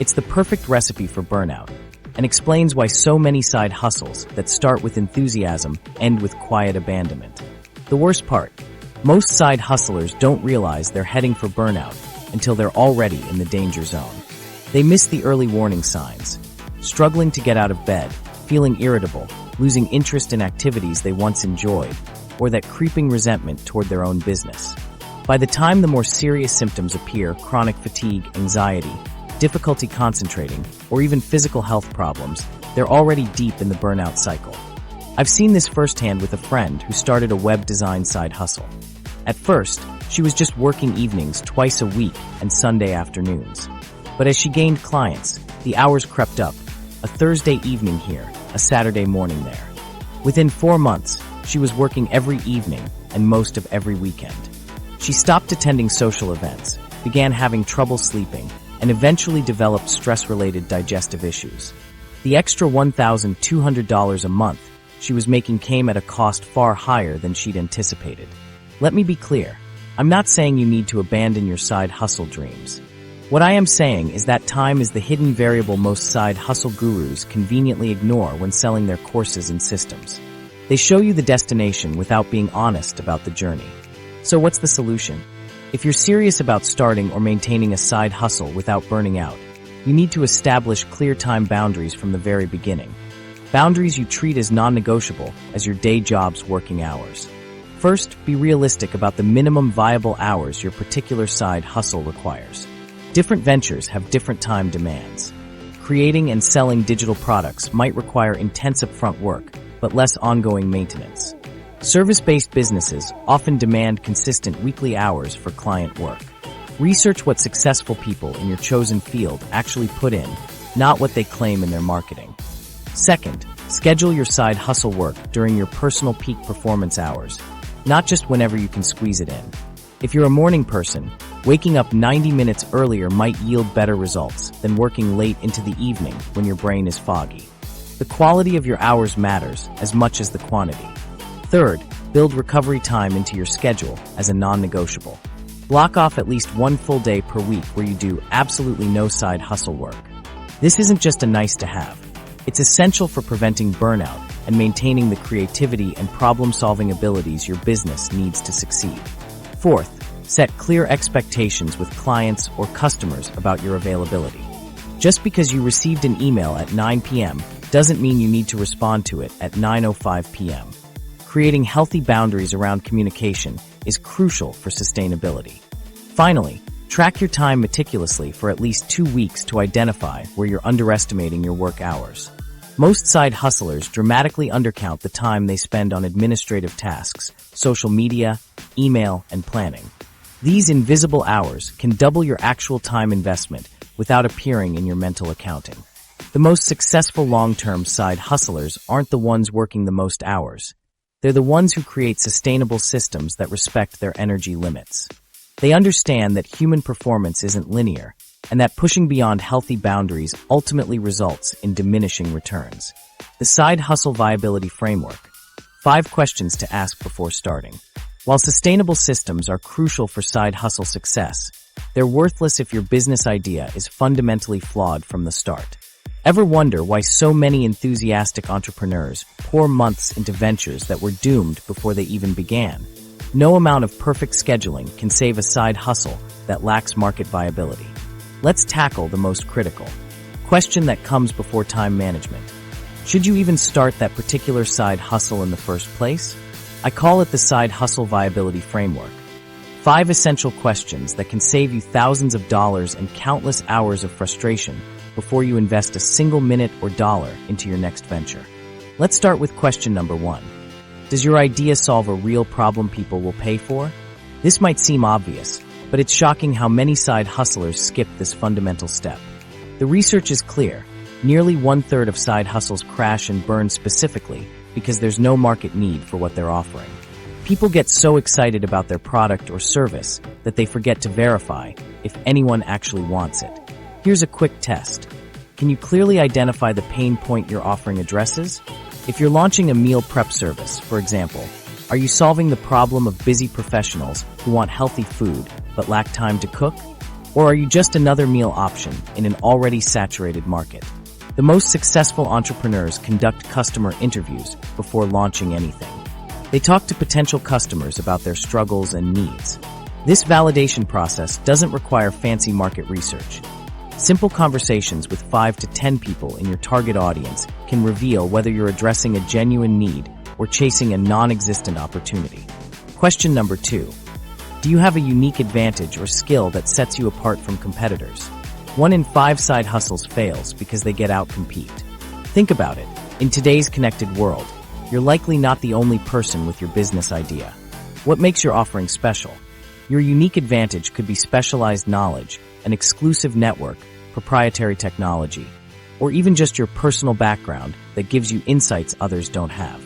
It's the perfect recipe for burnout, and explains why so many side hustles that start with enthusiasm end with quiet abandonment. The worst part, most side hustlers don't realize they're heading for burnout until they're already in the danger zone. They miss the early warning signs, struggling to get out of bed, feeling irritable, losing interest in activities they once enjoyed, or that creeping resentment toward their own business. By the time the more serious symptoms appear, chronic fatigue, anxiety, difficulty concentrating, or even physical health problems, they're already deep in the burnout cycle. I've seen this firsthand with a friend who started a web design side hustle. At first, she was just working evenings twice a week and Sunday afternoons. But as she gained clients, the hours crept up, a Thursday evening here, a Saturday morning there. Within 4 months, she was working every evening, and most of every weekend. She stopped attending social events, began having trouble sleeping, and eventually developed stress-related digestive issues. The extra $1,200 a month she was making came at a cost far higher than she'd anticipated. Let me be clear. I'm not saying you need to abandon your side hustle dreams. What I am saying is that time is the hidden variable most side hustle gurus conveniently ignore when selling their courses and systems. They show you the destination without being honest about the journey. So what's the solution? If you're serious about starting or maintaining a side hustle without burning out, you need to establish clear time boundaries from the very beginning. Boundaries you treat as non-negotiable as your day job's working hours. First, be realistic about the minimum viable hours your particular side hustle requires. Different ventures have different time demands. Creating and selling digital products might require intense upfront work, but less ongoing maintenance. Service-based businesses often demand consistent weekly hours for client work. Research what successful people in your chosen field actually put in, not what they claim in their marketing. Second, schedule your side hustle work during your personal peak performance hours, not just whenever you can squeeze it in. If you're a morning person, waking up 90 minutes earlier might yield better results than working late into the evening when your brain is foggy. The quality of your hours matters as much as the quantity. Third, build recovery time into your schedule as a non-negotiable. Block off at least one full day per week where you do absolutely no side hustle work. This isn't just a nice to have. It's essential for preventing burnout and maintaining the creativity and problem-solving abilities your business needs to succeed. Fourth, set clear expectations with clients or customers about your availability. Just because you received an email at 9 p.m. doesn't mean you need to respond to it at 9:05 p.m. Creating healthy boundaries around communication is crucial for sustainability. Finally, track your time meticulously for at least 2 weeks to identify where you're underestimating your work hours. Most side hustlers dramatically undercount the time they spend on administrative tasks, social media, email, and planning. These invisible hours can double your actual time investment without appearing in your mental accounting. The most successful long-term side hustlers aren't the ones working the most hours. They're the ones who create sustainable systems that respect their energy limits. They understand that human performance isn't linear, and that pushing beyond healthy boundaries ultimately results in diminishing returns. The Side Hustle Viability Framework. 5 questions to ask before starting. While sustainable systems are crucial for side hustle success, they're worthless if your business idea is fundamentally flawed from the start. Ever wonder why so many enthusiastic entrepreneurs pour months into ventures that were doomed before they even began? No amount of perfect scheduling can save a side hustle that lacks market viability. Let's tackle the most critical question that comes before time management. Should you even start that particular side hustle in the first place? I call it the Side Hustle Viability Framework. 5 essential questions that can save you thousands of dollars and countless hours of frustration before you invest a single minute or dollar into your next venture. Let's start with question number 1. Does your idea solve a real problem people will pay for? This might seem obvious, but it's shocking how many side hustlers skip this fundamental step. The research is clear. Nearly 1/3 of side hustles crash and burn specifically because there's no market need for what they're offering. People get so excited about their product or service that they forget to verify if anyone actually wants it. Here's a quick test. Can you clearly identify the pain point your offering addresses? If you're launching a meal prep service, for example, are you solving the problem of busy professionals who want healthy food but lack time to cook? Or are you just another meal option in an already saturated market? The most successful entrepreneurs conduct customer interviews before launching anything. They talk to potential customers about their struggles and needs. This validation process doesn't require fancy market research. Simple conversations with 5 to 10 people in your target audience can reveal whether you're addressing a genuine need or chasing a non-existent opportunity. Question number 2. Do you have a unique advantage or skill that sets you apart from competitors? 1 in 5 side hustles fails because they get out-compete. Think about it. In today's connected world, you're likely not the only person with your business idea. What makes your offering special? Your unique advantage could be specialized knowledge, an exclusive network, proprietary technology, or even just your personal background that gives you insights others don't have.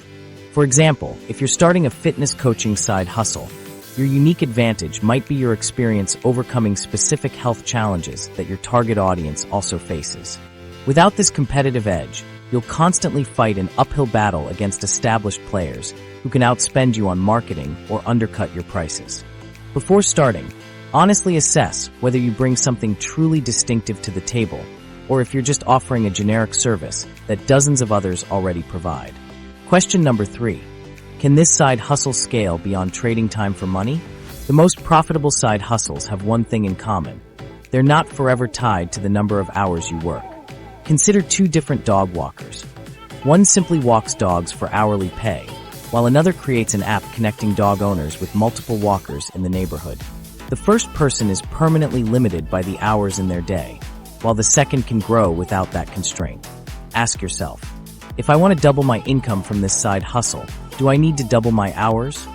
For example, if you're starting a fitness coaching side hustle, your unique advantage might be your experience overcoming specific health challenges that your target audience also faces. Without this competitive edge, you'll constantly fight an uphill battle against established players who can outspend you on marketing or undercut your prices. Before starting, honestly assess whether you bring something truly distinctive to the table, or if you're just offering a generic service that dozens of others already provide. Question number 3. Can this side hustle scale beyond trading time for money? The most profitable side hustles have one thing in common. They're not forever tied to the number of hours you work. Consider 2 different dog walkers. One simply walks dogs for hourly pay, while another creates an app connecting dog owners with multiple walkers in the neighborhood. The first person is permanently limited by the hours in their day, while the second can grow without that constraint. Ask yourself, if I want to double my income from this side hustle, do I need to double my hours?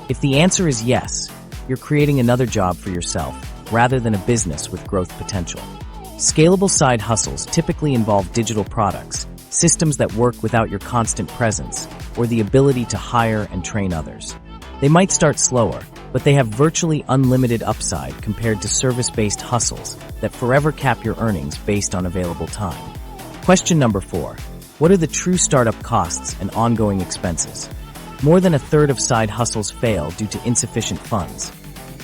If the answer is yes, you're creating another job for yourself, rather than a business with growth potential. Scalable side hustles typically involve digital products, systems that work without your constant presence, or the ability to hire and train others. They might start slower, but they have virtually unlimited upside compared to service-based hustles that forever cap your earnings based on available time. Question number 4. What are the true startup costs and ongoing expenses? More than a third of side hustles fail due to insufficient funds.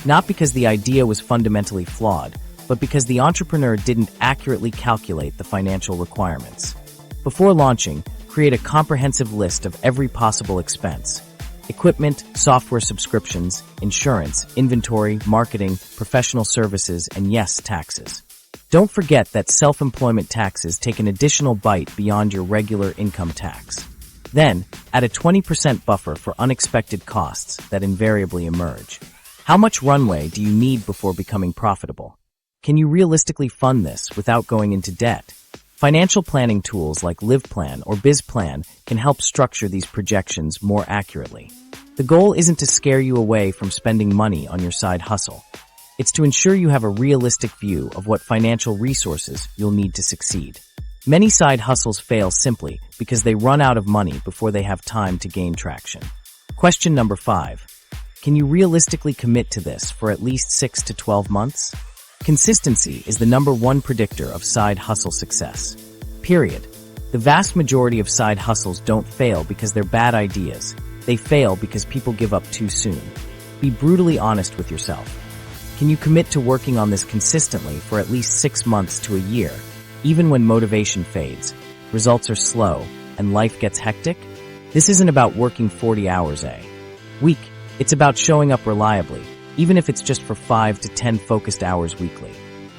Not because the idea was fundamentally flawed, but because the entrepreneur didn't accurately calculate the financial requirements. Before launching, create a comprehensive list of every possible expense: equipment, software subscriptions, insurance, inventory, marketing, professional services, and yes, taxes. Don't forget that self-employment taxes take an additional bite beyond your regular income tax. Then, add a 20% buffer for unexpected costs that invariably emerge. How much runway do you need before becoming profitable? Can you realistically fund this without going into debt? Financial planning tools like LivePlan or BizPlan can help structure these projections more accurately. The goal isn't to scare you away from spending money on your side hustle. It's to ensure you have a realistic view of what financial resources you'll need to succeed. Many side hustles fail simply because they run out of money before they have time to gain traction. Question number 5. Can you realistically commit to this for at least 6 to 12 months? Consistency is the number 1 predictor of side hustle success. Period. The vast majority of side hustles don't fail because they're bad ideas. They fail because people give up too soon. Be brutally honest with yourself. Can you commit to working on this consistently for at least 6 months to a year, even when motivation fades, results are slow, and life gets hectic? This isn't about working 40 hours a week. It's about showing up reliably, even if it's just for 5 to 10 focused hours weekly.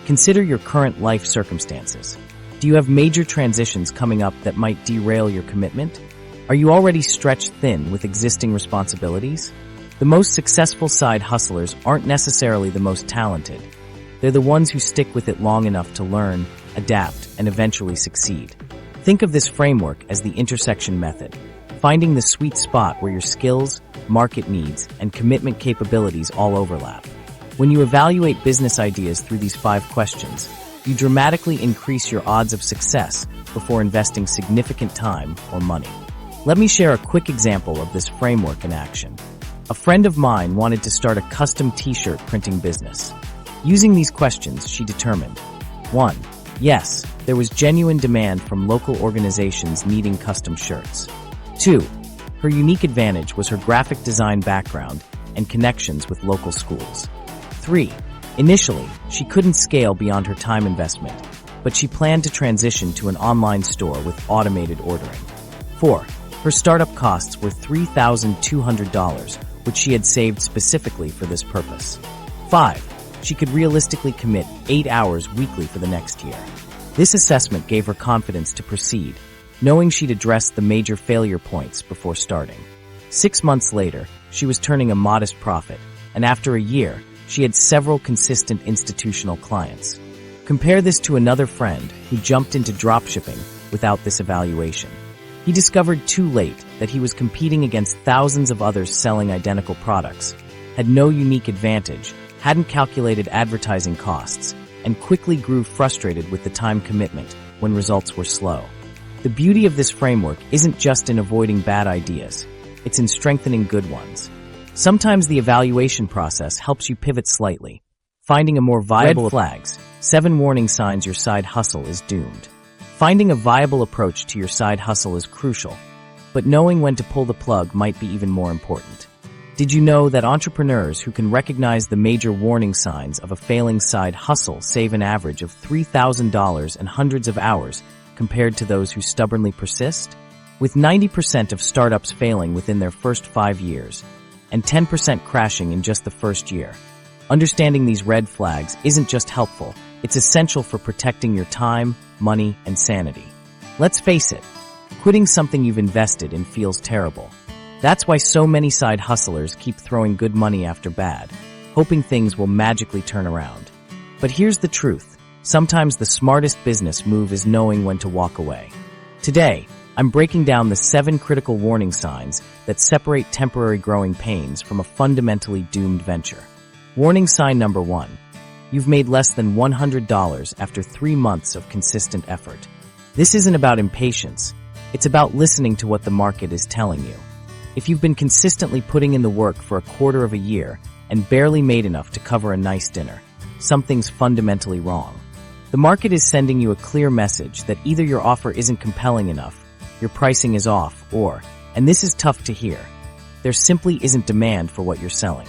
Consider your current life circumstances. Do you have major transitions coming up that might derail your commitment? Are you already stretched thin with existing responsibilities? The most successful side hustlers aren't necessarily the most talented. They're the ones who stick with it long enough to learn, adapt, and eventually succeed. Think of this framework as the intersection method, finding the sweet spot where your skills, market needs, and commitment capabilities all overlap. When you evaluate business ideas through these 5 questions, you dramatically increase your odds of success before investing significant time or money. Let me share a quick example of this framework in action. A friend of mine wanted to start a custom t-shirt printing business. Using these questions, she determined: 1. Yes, there was genuine demand from local organizations needing custom shirts. 2. Her unique advantage was her graphic design background and connections with local schools. 3. Initially, she couldn't scale beyond her time investment, but she planned to transition to an online store with automated ordering. 4. Her startup costs were $3,200, which she had saved specifically for this purpose. 5. She could realistically commit 8 hours weekly for the next year. This assessment gave her confidence to proceed, knowing she'd addressed the major failure points before starting. 6 months later, she was turning a modest profit, and after a year, she had several consistent institutional clients. Compare this to another friend who jumped into dropshipping without this evaluation. He discovered too late that he was competing against thousands of others selling identical products, had no unique advantage, hadn't calculated advertising costs, and quickly grew frustrated with the time commitment when results were slow. The beauty of this framework isn't just in avoiding bad ideas. it's in strengthening good ones. Sometimes the evaluation process helps you pivot slightly, finding a more viable Red flags, 7 warning signs your side hustle is doomed. Finding a viable approach to your side hustle is crucial, but knowing when to pull the plug might be even more important. Did you know that entrepreneurs who can recognize the major warning signs of a failing side hustle save an average of $3,000 and hundreds of hours compared to those who stubbornly persist? With 90% of startups failing within their first 5 years, and 10% crashing in just the first year. Understanding these red flags isn't just helpful, it's essential for protecting your time, money, and sanity. Let's face it, quitting something you've invested in feels terrible. That's why so many side hustlers keep throwing good money after bad, hoping things will magically turn around. But here's the truth. Sometimes the smartest business move is knowing when to walk away. Today, I'm breaking down the 7 critical warning signs that separate temporary growing pains from a fundamentally doomed venture. Warning sign number 1. You've made less than $100 after 3 months of consistent effort. This isn't about impatience. It's about listening to what the market is telling you. If you've been consistently putting in the work for a quarter of a year and barely made enough to cover a nice dinner, something's fundamentally wrong. The market is sending you a clear message that either your offer isn't compelling enough, your pricing is off, or, and this is tough to hear, there simply isn't demand for what you're selling.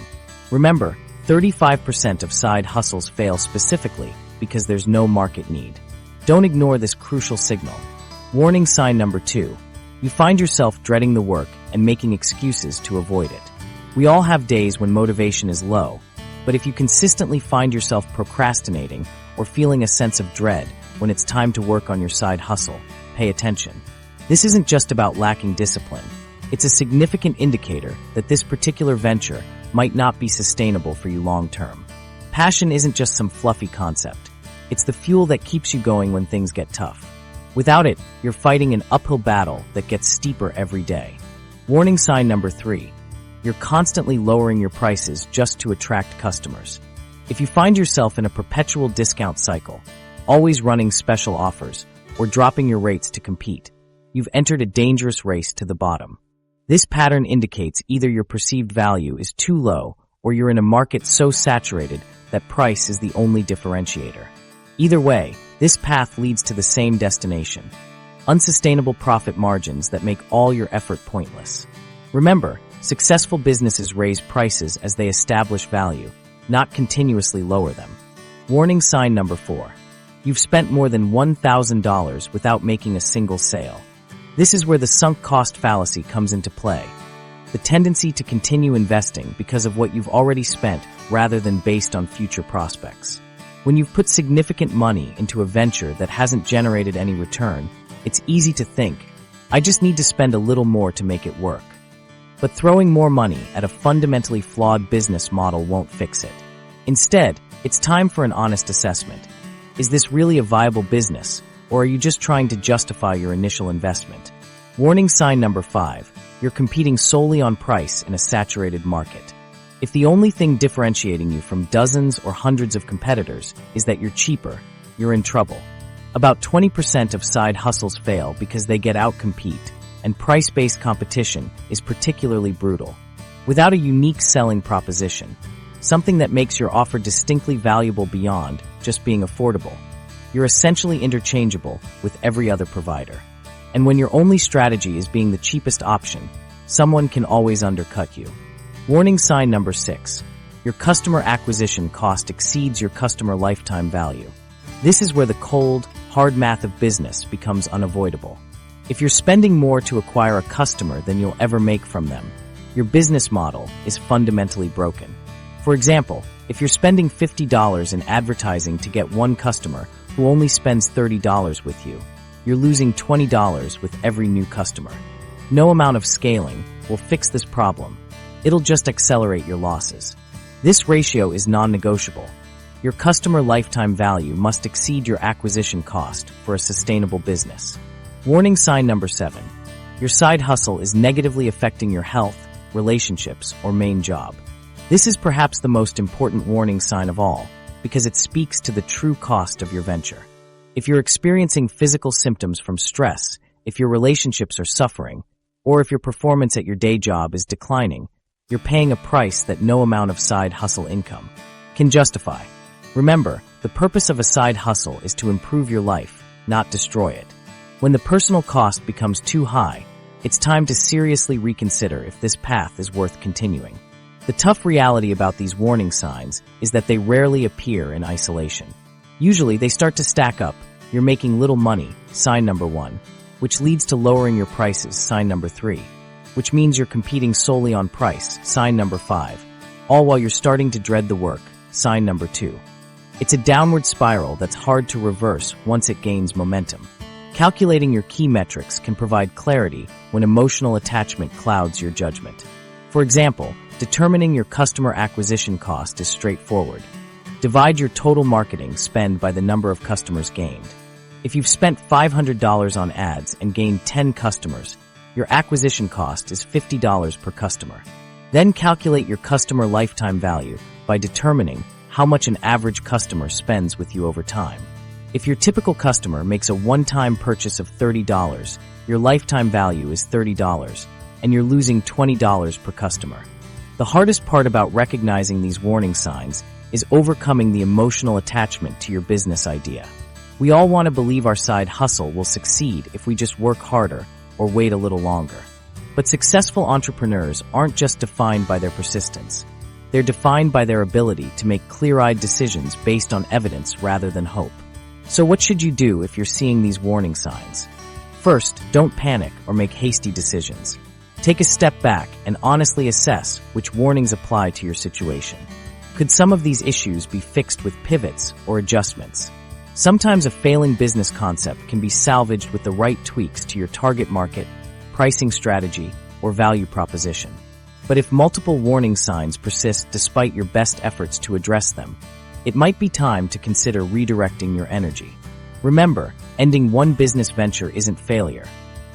Remember, 35% of side hustles fail specifically because there's no market need. Don't ignore this crucial signal. Warning sign number 2. You find yourself dreading the work and making excuses to avoid it. We all have days when motivation is low, but if you consistently find yourself procrastinating or feeling a sense of dread when it's time to work on your side hustle, pay attention. This isn't just about lacking discipline. It's a significant indicator that this particular venture might not be sustainable for you long term. Passion isn't just some fluffy concept. It's the fuel that keeps you going when things get tough. Without it, you're fighting an uphill battle that gets steeper every day. Warning sign number 3. You're constantly lowering your prices just to attract customers. If you find yourself in a perpetual discount cycle, always running special offers, or dropping your rates to compete, you've entered a dangerous race to the bottom. This pattern indicates either your perceived value is too low or you're in a market so saturated that price is the only differentiator. Either way, this path leads to the same destination: unsustainable profit margins that make all your effort pointless. Remember, successful businesses raise prices as they establish value, not continuously lower them. Warning sign number 4. You've spent more than $1,000 without making a single sale. This is where the sunk cost fallacy comes into play. The tendency to continue investing because of what you've already spent rather than based on future prospects. When you've put significant money into a venture that hasn't generated any return, it's easy to think, I just need to spend a little more to make it work. But throwing more money at a fundamentally flawed business model won't fix it. Instead, it's time for an honest assessment. Is this really a viable business, or are you just trying to justify your initial investment? Warning sign number 5. You're competing solely on price in a saturated market. If the only thing differentiating you from dozens or hundreds of competitors is that you're cheaper, you're in trouble. About 20% of side hustles fail because they get outcompete, and price-based competition is particularly brutal. Without a unique selling proposition, something that makes your offer distinctly valuable beyond just being affordable, you're essentially interchangeable with every other provider. And when your only strategy is being the cheapest option, someone can always undercut you. Warning sign number 6. Your customer acquisition cost exceeds your customer lifetime value. This is where the cold, hard math of business becomes unavoidable. If you're spending more to acquire a customer than you'll ever make from them, your business model is fundamentally broken. For example, if you're spending $50 in advertising to get one customer who only spends $30 with you, you're losing $20 with every new customer. No amount of scaling will fix this problem. It'll just accelerate your losses. This ratio is non-negotiable. Your customer lifetime value must exceed your acquisition cost for a sustainable business. Warning sign number 7. Your side hustle is negatively affecting your health, relationships, or main job. This is perhaps the most important warning sign of all, because it speaks to the true cost of your venture. If you're experiencing physical symptoms from stress, if your relationships are suffering, Or if your performance at your day job is declining, you're paying a price that no amount of side hustle income can justify. Remember, the purpose of a side hustle is to improve your life, not destroy it. When the personal cost becomes too high, it's time to seriously reconsider if this path is worth continuing. The tough reality about these warning signs is that they rarely appear in isolation. Usually, they start to stack up. You're making little money, sign number 1, which leads to lowering your prices, sign number 3, which means you're competing solely on price, sign number 5, all while you're starting to dread the work, sign number 2. It's a downward spiral that's hard to reverse once it gains momentum. Calculating your key metrics can provide clarity when emotional attachment clouds your judgment. For example, determining your customer acquisition cost is straightforward. Divide your total marketing spend by the number of customers gained. If you've spent $500 on ads and gained 10 customers, your acquisition cost is $50 per customer. Then calculate your customer lifetime value by determining how much an average customer spends with you over time. If your typical customer makes a one-time purchase of $30, your lifetime value is $30, and you're losing $20 per customer. The hardest part about recognizing these warning signs is overcoming the emotional attachment to your business idea. We all want to believe our side hustle will succeed if we just work harder or wait a little longer. But successful entrepreneurs aren't just defined by their persistence. They're defined by their ability to make clear-eyed decisions based on evidence rather than hope. So what should you do if you're seeing these warning signs? First, don't panic or make hasty decisions. Take a step back and honestly assess which warnings apply to your situation. Could some of these issues be fixed with pivots or adjustments? Sometimes a failing business concept can be salvaged with the right tweaks to your target market, pricing strategy, or value proposition. But if multiple warning signs persist despite your best efforts to address them, it might be time to consider redirecting your energy. Remember, ending one business venture isn't failure.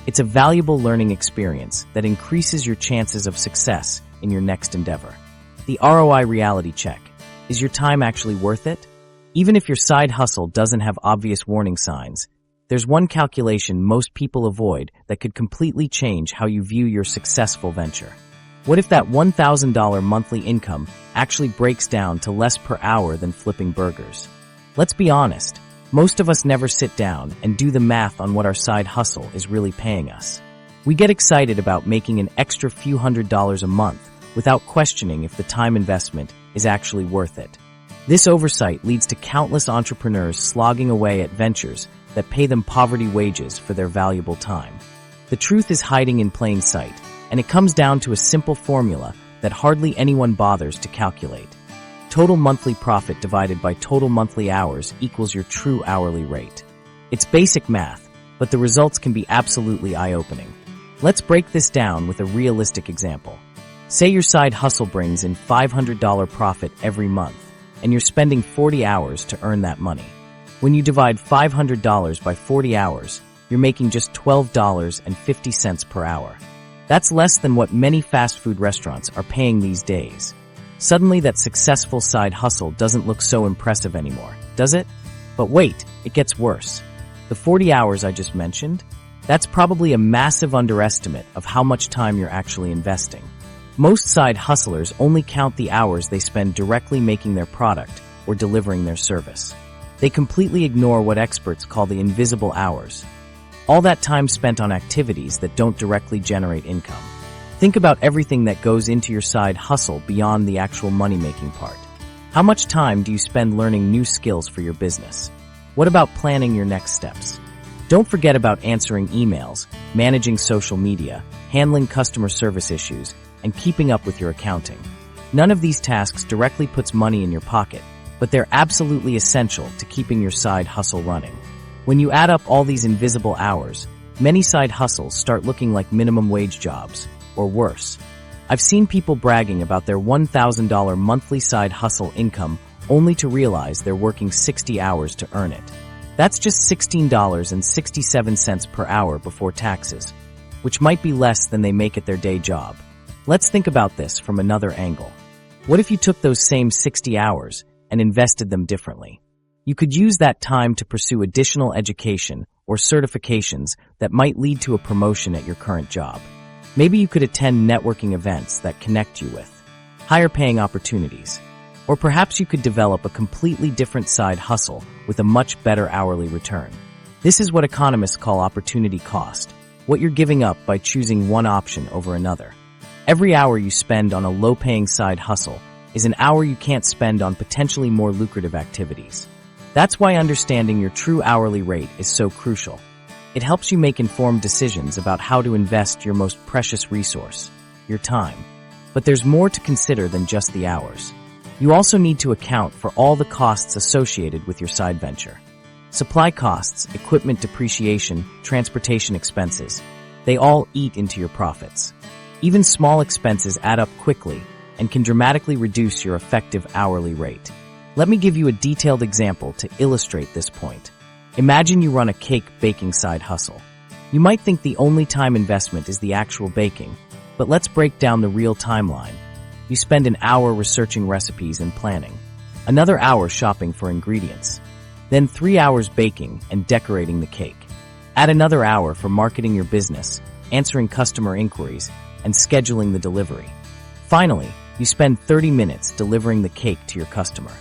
It's a valuable learning experience that increases your chances of success in your next endeavor. The ROI reality check. Is your time actually worth it? Even if your side hustle doesn't have obvious warning signs, there's one calculation most people avoid that could completely change how you view your successful venture. What if that $1,000 monthly income actually breaks down to less per hour than flipping burgers? Let's be honest, most of us never sit down and do the math on what our side hustle is really paying us. We get excited about making an extra few $100s a month without questioning if the time investment is actually worth it. This oversight leads to countless entrepreneurs slogging away at ventures that pay them poverty wages for their valuable time. The truth is hiding in plain sight, and it comes down to a simple formula that hardly anyone bothers to calculate. Total monthly profit divided by total monthly hours equals your true hourly rate. It's basic math, but the results can be absolutely eye-opening. Let's break this down with a realistic example. Say your side hustle brings in $500 profit every month, and you're spending 40 hours to earn that money. When you divide $500 by 40 hours, you're making just $12.50 per hour. That's less than what many fast food restaurants are paying these days. Suddenly that successful side hustle doesn't look so impressive anymore, does it? But wait, it gets worse. The 40 hours I just mentioned? That's probably a massive underestimate of how much time you're actually investing. Most side hustlers only count the hours they spend directly making their product or delivering their service. They completely ignore what experts call the invisible hours. All that time spent on activities that don't directly generate income. Think about everything that goes into your side hustle beyond the actual money-making part. How much time do you spend learning new skills for your business? What about planning your next steps? Don't forget about answering emails, managing social media, handling customer service issues, and keeping up with your accounting. None of these tasks directly puts money in your pocket, but they're absolutely essential to keeping your side hustle running. When you add up all these invisible hours, many side hustles start looking like minimum wage jobs, or worse. I've seen people bragging about their $1,000 monthly side hustle income only to realize they're working 60 hours to earn it. That's just $16.67 per hour before taxes, which might be less than they make at their day job. Let's think about this from another angle. What if you took those same 60 hours and invested them differently? You could use that time to pursue additional education or certifications that might lead to a promotion at your current job. Maybe you could attend networking events that connect you with higher paying opportunities. Or perhaps you could develop a completely different side hustle with a much better hourly return. This is what economists call opportunity cost, what you're giving up by choosing one option over another. Every hour you spend on a low-paying side hustle is an hour you can't spend on potentially more lucrative activities. That's why understanding your true hourly rate is so crucial. It helps you make informed decisions about how to invest your most precious resource, your time. But there's more to consider than just the hours. You also need to account for all the costs associated with your side venture. Supply costs, equipment depreciation, transportation expenses, they all eat into your profits. Even small expenses add up quickly and can dramatically reduce your effective hourly rate. Let me give you a detailed example to illustrate this point. Imagine you run a cake baking side hustle. You might think the only time investment is the actual baking, but let's break down the real timeline. You spend an hour researching recipes and planning, another hour shopping for ingredients, then 3 hours baking and decorating the cake. Add another hour for marketing your business, answering customer inquiries, and scheduling the delivery. Finally, you spend 30 minutes delivering the cake to your customer.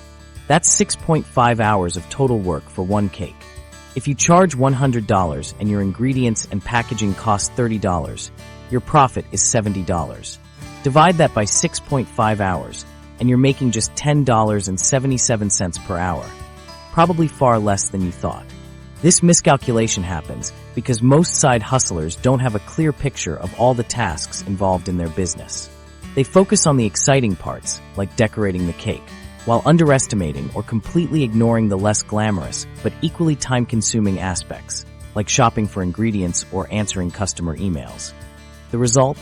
That's 6.5 hours of total work for one cake. If you charge $100 and your ingredients and packaging cost $30, your profit is $70. Divide that by 6.5 hours, and you're making just $10.77 per hour. Probably far less than you thought. This miscalculation happens because most side hustlers don't have a clear picture of all the tasks involved in their business. They focus on the exciting parts, like decorating the cake, while underestimating or completely ignoring the less glamorous but equally time-consuming aspects, like shopping for ingredients or answering customer emails. The result?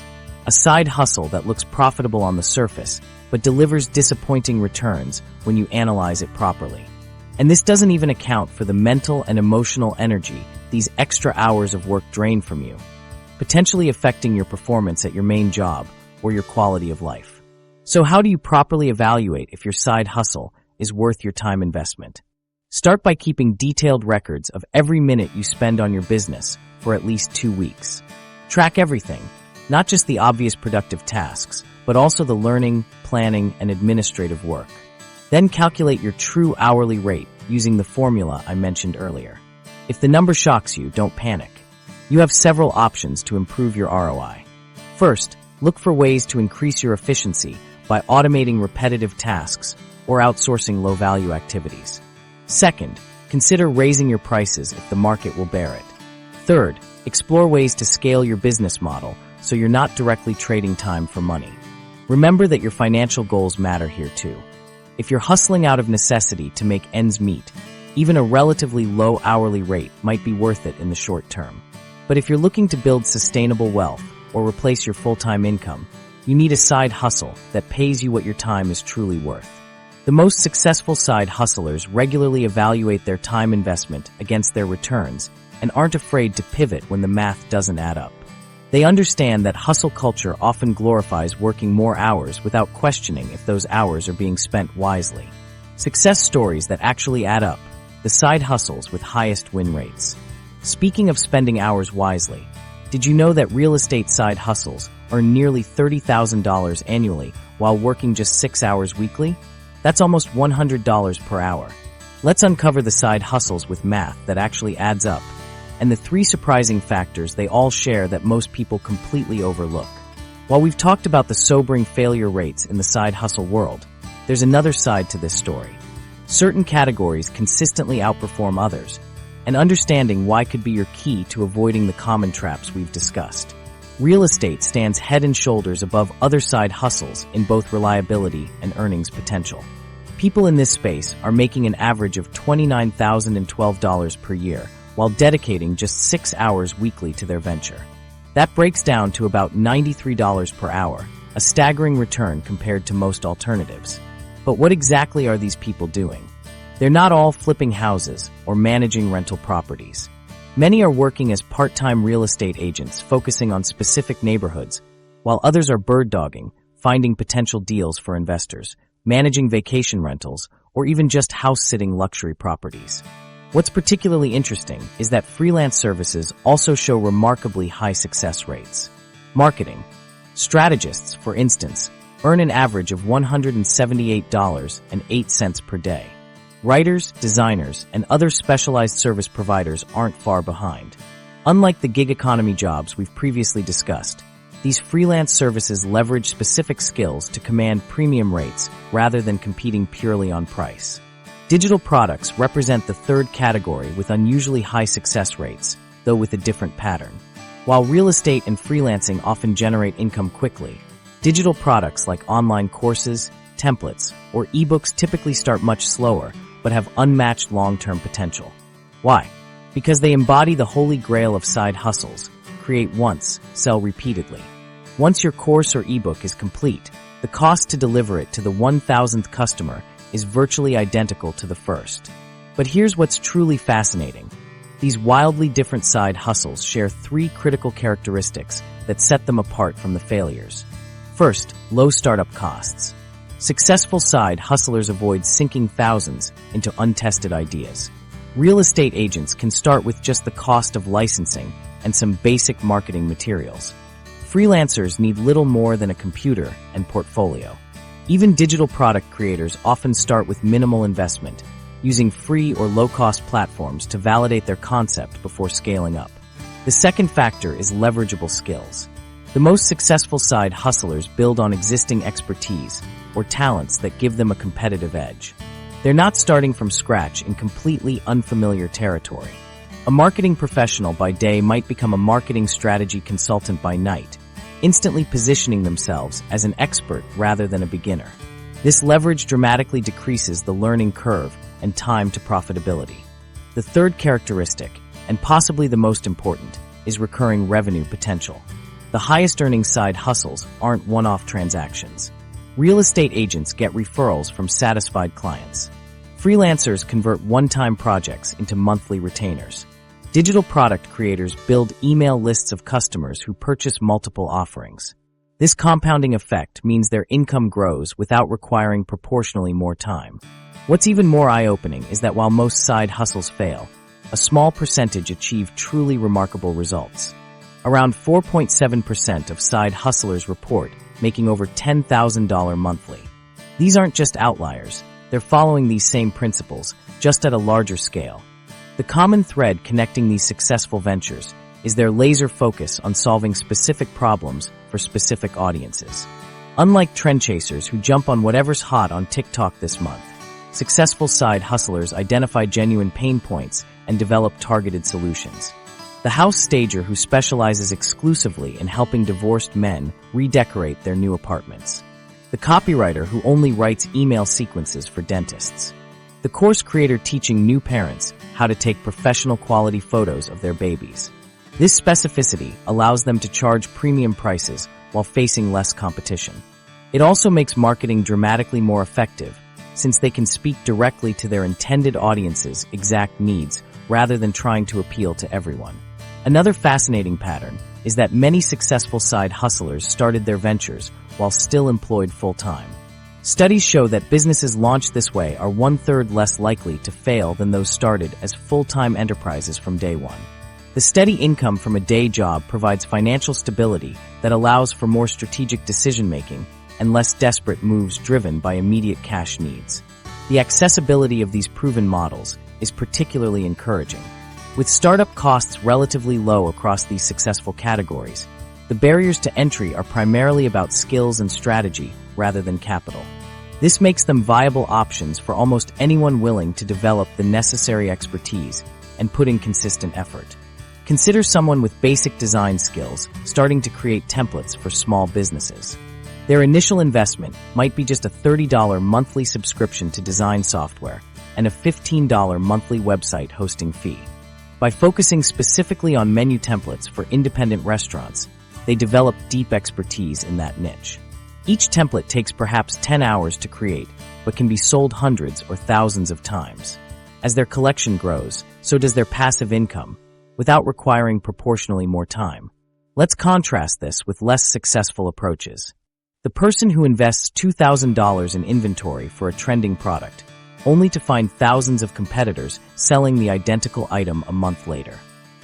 A side hustle that looks profitable on the surface, but delivers disappointing returns when you analyze it properly. And this doesn't even account for the mental and emotional energy these extra hours of work drain from you, potentially affecting your performance at your main job or your quality of life. So how do you properly evaluate if your side hustle is worth your time investment? Start by keeping detailed records of every minute you spend on your business for at least 2 weeks. Track everything, not just the obvious productive tasks, but also the learning, planning, and administrative work. Then calculate your true hourly rate using the formula I mentioned earlier. If the number shocks you, don't panic. You have several options to improve your ROI. First, look for ways to increase your efficiency by automating repetitive tasks or outsourcing low-value activities. Second, consider raising your prices if the market will bear it. Third, explore ways to scale your business model so you're not directly trading time for money. Remember that your financial goals matter here too. If you're hustling out of necessity to make ends meet, even a relatively low hourly rate might be worth it in the short term. But if you're looking to build sustainable wealth or replace your full-time income, you need a side hustle that pays you what your time is truly worth. The most successful side hustlers regularly evaluate their time investment against their returns and aren't afraid to pivot when the math doesn't add up. They understand that hustle culture often glorifies working more hours without questioning if those hours are being spent wisely. Success stories that actually add up, the side hustles with highest win rates. Speaking of spending hours wisely, did you know that real estate side hustles earn nearly $30,000 annually while working just 6 hours weekly? That's almost $100 per hour. Let's uncover the side hustles with math that actually adds up, and the 3 surprising factors they all share that most people completely overlook. While we've talked about the sobering failure rates in the side hustle world, there's another side to this story. Certain categories consistently outperform others, and understanding why could be your key to avoiding the common traps we've discussed. Real estate stands head and shoulders above other side hustles in both reliability and earnings potential. People in this space are making an average of $29,012 per year, while dedicating just 6 hours weekly to their venture. That breaks down to about $93 per hour, a staggering return compared to most alternatives. But what exactly are these people doing? They're not all flipping houses or managing rental properties. Many are working as part-time real estate agents focusing on specific neighborhoods, while others are bird-dogging, finding potential deals for investors, managing vacation rentals, or even just house-sitting luxury properties. What's particularly interesting is that freelance services also show remarkably high success rates. Marketing. Strategists, for instance, earn an average of $178.08 per day. Writers, designers, and other specialized service providers aren't far behind. Unlike the gig economy jobs we've previously discussed, these freelance services leverage specific skills to command premium rates rather than competing purely on price. Digital products represent the third category with unusually high success rates, though with a different pattern. While real estate and freelancing often generate income quickly, digital products like online courses, templates, or ebooks typically start much slower but have unmatched long-term potential. Why? Because they embody the holy grail of side hustles: create once, sell repeatedly. Once your course or ebook is complete, the cost to deliver it to the 1,000th customer is virtually identical to the first. But here's what's truly fascinating. These wildly different side hustles share three critical characteristics that set them apart from the failures. First, low startup costs. Successful side hustlers avoid sinking thousands into untested ideas. Real estate agents can start with just the cost of licensing and some basic marketing materials. Freelancers need little more than a computer and portfolio. Even digital product creators often start with minimal investment, using free or low-cost platforms to validate their concept before scaling up. The second factor is leverageable skills. The most successful side hustlers build on existing expertise or talents that give them a competitive edge. They're not starting from scratch in completely unfamiliar territory. A marketing professional by day might become a marketing strategy consultant by night, instantly positioning themselves as an expert rather than a beginner. This leverage dramatically decreases the learning curve and time to profitability. The third characteristic, and possibly the most important, is recurring revenue potential. The highest-earning side hustles aren't one-off transactions. Real estate agents get referrals from satisfied clients. Freelancers convert one-time projects into monthly retainers. Digital product creators build email lists of customers who purchase multiple offerings. This compounding effect means their income grows without requiring proportionally more time. What's even more eye-opening is that while most side hustles fail, a small percentage achieve truly remarkable results. Around 4.7% of side hustlers report making over $10,000 monthly. These aren't just outliers, they're following these same principles, just at a larger scale. The common thread connecting these successful ventures is their laser focus on solving specific problems for specific audiences. Unlike trend chasers who jump on whatever's hot on TikTok this month, successful side hustlers identify genuine pain points and develop targeted solutions. The house stager who specializes exclusively in helping divorced men redecorate their new apartments. The copywriter who only writes email sequences for dentists. The course creator teaching new parents how to take professional quality photos of their babies. This specificity allows them to charge premium prices while facing less competition. It also makes marketing dramatically more effective, since they can speak directly to their intended audience's exact needs rather than trying to appeal to everyone. Another fascinating pattern is that many successful side hustlers started their ventures while still employed full-time. Studies show that businesses launched this way are 1/3 less likely to fail than those started as full-time enterprises from day one. The steady income from a day job provides financial stability that allows for more strategic decision-making and less desperate moves driven by immediate cash needs. The accessibility of these proven models is particularly encouraging. With startup costs relatively low across these successful categories, the barriers to entry are primarily about skills and strategy rather than capital. This makes them viable options for almost anyone willing to develop the necessary expertise and put in consistent effort. Consider someone with basic design skills starting to create templates for small businesses. Their initial investment might be just a $30 monthly subscription to design software and a $15 monthly website hosting fee. By focusing specifically on menu templates for independent restaurants, they develop deep expertise in that niche. Each template takes perhaps 10 hours to create, but can be sold hundreds or thousands of times. As their collection grows, so does their passive income, without requiring proportionally more time. Let's contrast this with less successful approaches. The person who invests $2,000 in inventory for a trending product, only to find thousands of competitors selling the identical item a month later.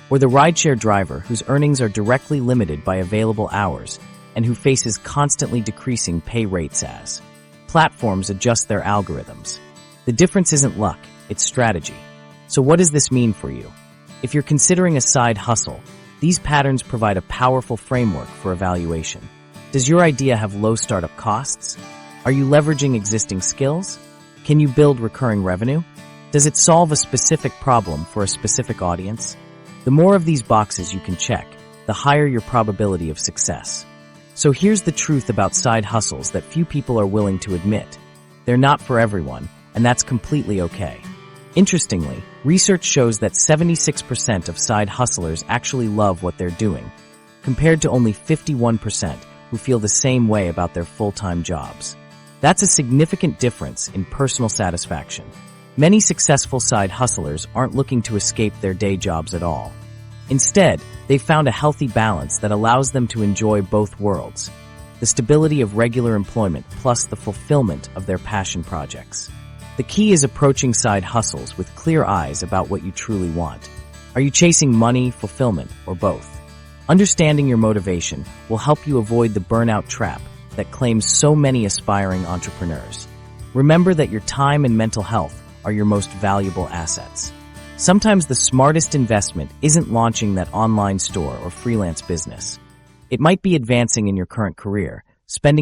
Or the rideshare driver whose earnings are directly limited by available hours and who faces constantly decreasing pay rates as platforms adjust their algorithms. The difference isn't luck, it's strategy. So what does this mean for you? If you're considering a side hustle, these patterns provide a powerful framework for evaluation. Does your idea have low startup costs? Are you leveraging existing skills? Can you build recurring revenue? Does it solve a specific problem for a specific audience? The more of these boxes you can check, the higher your probability of success. So here's the truth about side hustles that few people are willing to admit. They're not for everyone, and that's completely okay. Interestingly, research shows that 76% of side hustlers actually love what they're doing, compared to only 51% who feel the same way about their full-time jobs. That's a significant difference in personal satisfaction. Many successful side hustlers aren't looking to escape their day jobs at all. Instead, they've found a healthy balance that allows them to enjoy both worlds, the stability of regular employment plus the fulfillment of their passion projects. The key is approaching side hustles with clear eyes about what you truly want. Are you chasing money, fulfillment, or both? Understanding your motivation will help you avoid the burnout trap that claims so many aspiring entrepreneurs. Remember that your time and mental health are your most valuable assets. Sometimes the smartest investment isn't launching that online store or freelance business. It might be advancing in your current career, spending